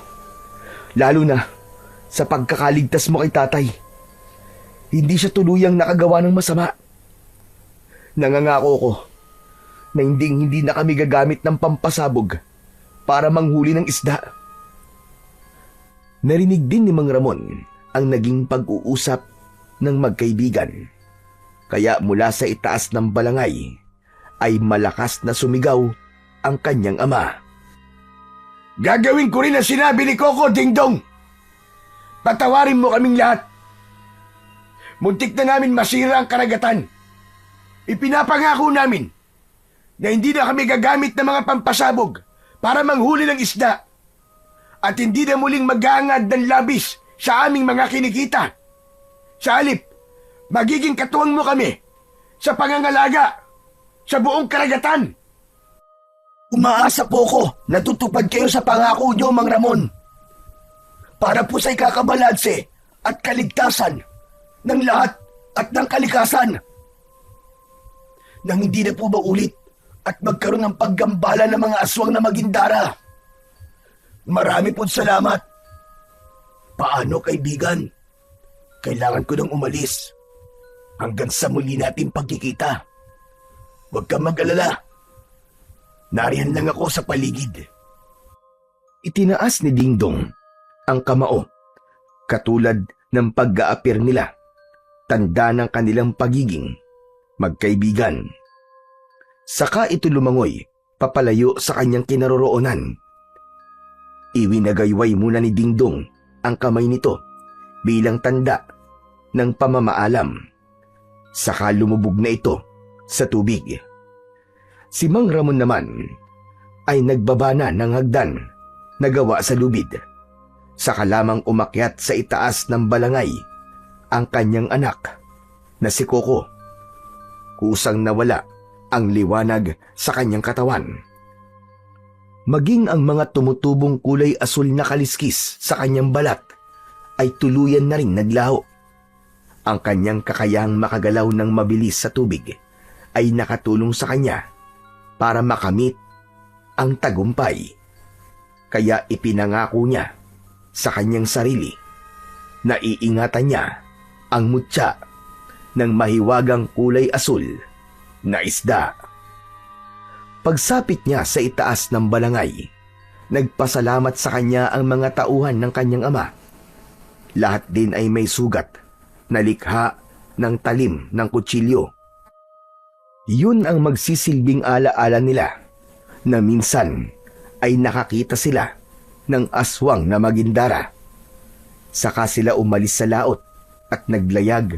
Lalo na sa pagkakaligtas mo kay tatay. Hindi siya tuluyang nakagawa ng masama. Nangangako ko na hindi na kami gagamit ng pampasabog para manghuli ng isda. Narinig din ni Mang Ramon ang naging pag-uusap ng magkaibigan. Kaya mula sa itaas ng balangay ay malakas na sumigaw ang kanyang ama. Gagawin ko rin ang sinabi ni Coco, Dingdong. Patawarin mo kaming lahat. Muntik na namin masira ang karagatan. Ipinapangako namin na hindi na kami gagamit ng mga pampasabog para manghuli ng isda at hindi na muling maghahangad ng labis sa aming mga kinikita. Sa halip, magiging katuwang mo kami sa pangangalaga sa buong karagatan. Umaasa po ko na tutupad kayo sa pangako niyo, Mang Ramon. Para po sa ikakabalanse at kaligtasan ng lahat at ng kalikasan. Nang hindi na po maulit at magkaroon ng paggambala ng mga aswang na Magindara. Marami po salamat. Paano, kaibigan? Kailangan ko nang umalis. Hanggang sa muli nating pagkikita. Huwag kang mag-alala. Nariyan lang ako sa paligid. Itinaas ni Dingdong ang kamao, katulad ng pag-aapir nila, tanda ng kanilang pagiging magkaibigan. Saka ito lumangoy, papalayo sa kanyang kinaroroonan. Iwinagayway muna ni Dingdong ang kamay nito bilang tanda ng pamamaalam. Saka lumubog na ito sa tubig. Si Mang Ramon naman ay nagbaba na ng hagdan na gawa sa lubid. Saka lamang umakyat sa itaas ng balangay ang kanyang anak na si Coco. Kusang nawala ang liwanag sa kanyang katawan. Maging ang mga tumutubong kulay asul na kaliskis sa kanyang balat ay tuluyan na ring naglaho. Ang kanyang kakayahang makagalaw ng mabilis sa tubig ay nakatulong sa kanya para makamit ang tagumpay. Kaya ipinangako niya sa kanyang sarili na iingatan niya ang mutya ng mahiwagang kulay asul na isda. Pagsapit niya sa itaas ng balangay, nagpasalamat sa kanya ang mga tauhan ng kanyang ama. Lahat din ay may sugat na likha ng talim ng kutsilyo. Yun ang magsisilbing alaala nila na minsan ay nakakita sila ng aswang na Magindara. Saka sila umalis sa laot at naglayag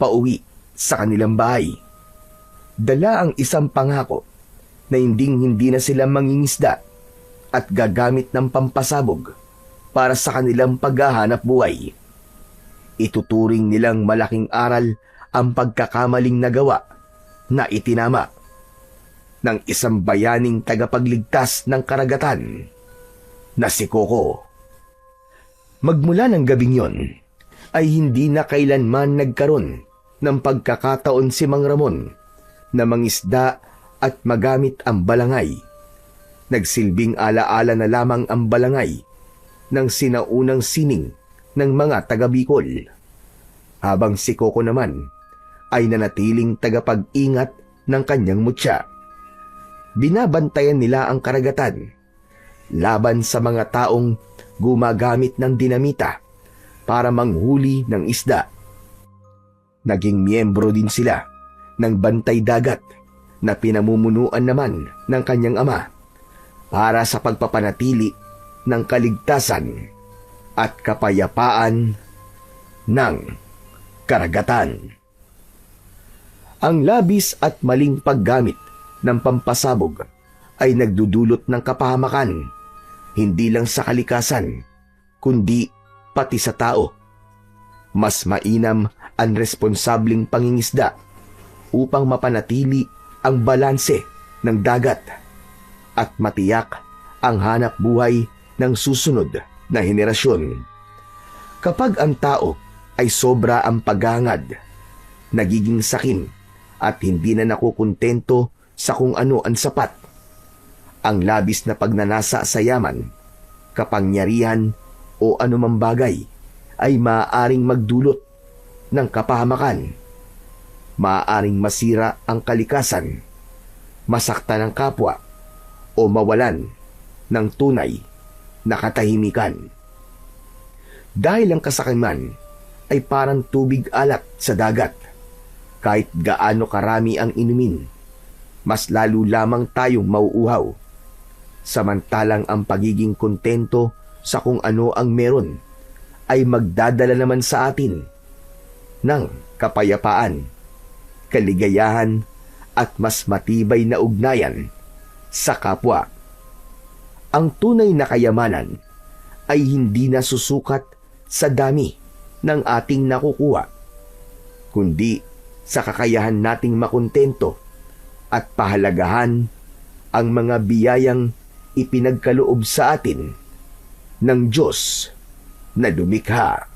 pauwi sa kanilang bahay. Dala ang isang pangako na hindi na sila mangingisda at gagamit ng pampasabog para sa kanilang paghahanap buhay. Ituturing nilang malaking aral ang pagkakamaling nagawa na itinama ng isang bayaning tagapagligtas ng karagatan na si Coco. Magmula ng gabing yon, ay hindi na kailanman nagkaroon ng pagkakataon si Mang Ramon na mangisda at magamit ang balangay. Nagsilbing alaala na lamang ang balangay ng sinaunang sining ng mga taga-Bicol, habang si Coco naman ay nanatiling tagapag-ingat ng kanyang mutya. Binabantayan nila ang karagatan laban sa mga taong gumagamit ng dinamita para manghuli ng isda. Naging miyembro din sila ng bantay dagat na pinamumunuan naman ng kanyang ama para sa pagpapanatili ng kaligtasan at kapayapaan ng karagatan. Ang labis at maling paggamit ng pampasabog ay nagdudulot ng kapahamakan, hindi lang sa kalikasan, kundi pati sa tao. Mas mainam ang responsableng pangingisda upang mapanatili ang balanse ng dagat at matiyak ang hanap buhay ng susunod na henerasyon. Kapag ang tao ay sobra ang paghangad, nagiging sakim at hindi na nakukontento sa kung ano ang sapat. Ang labis na pagnanasa sa yaman, kapangyarihan o anumang bagay ay maaaring magdulot ng kapahamakan. Maaaring masira ang kalikasan, masaktan ng kapwa o mawalan ng tunay na katahimikan. Dahil ang kasakiman ay parang tubig alat sa dagat. Kahit gaano karami ang inumin, mas lalo lamang tayong mauuhaw. Samantalang ang pagiging kontento sa kung ano ang meron ay magdadala naman sa atin ng kapayapaan, kaligayahan at mas matibay na ugnayan sa kapwa. Ang tunay na kayamanan ay hindi nasusukat sa dami ng ating nakukuha, kundi sa kakayahan nating makontento at pahalagahan ang mga biyayang ipinagkaloob sa atin ng Diyos na lumikha.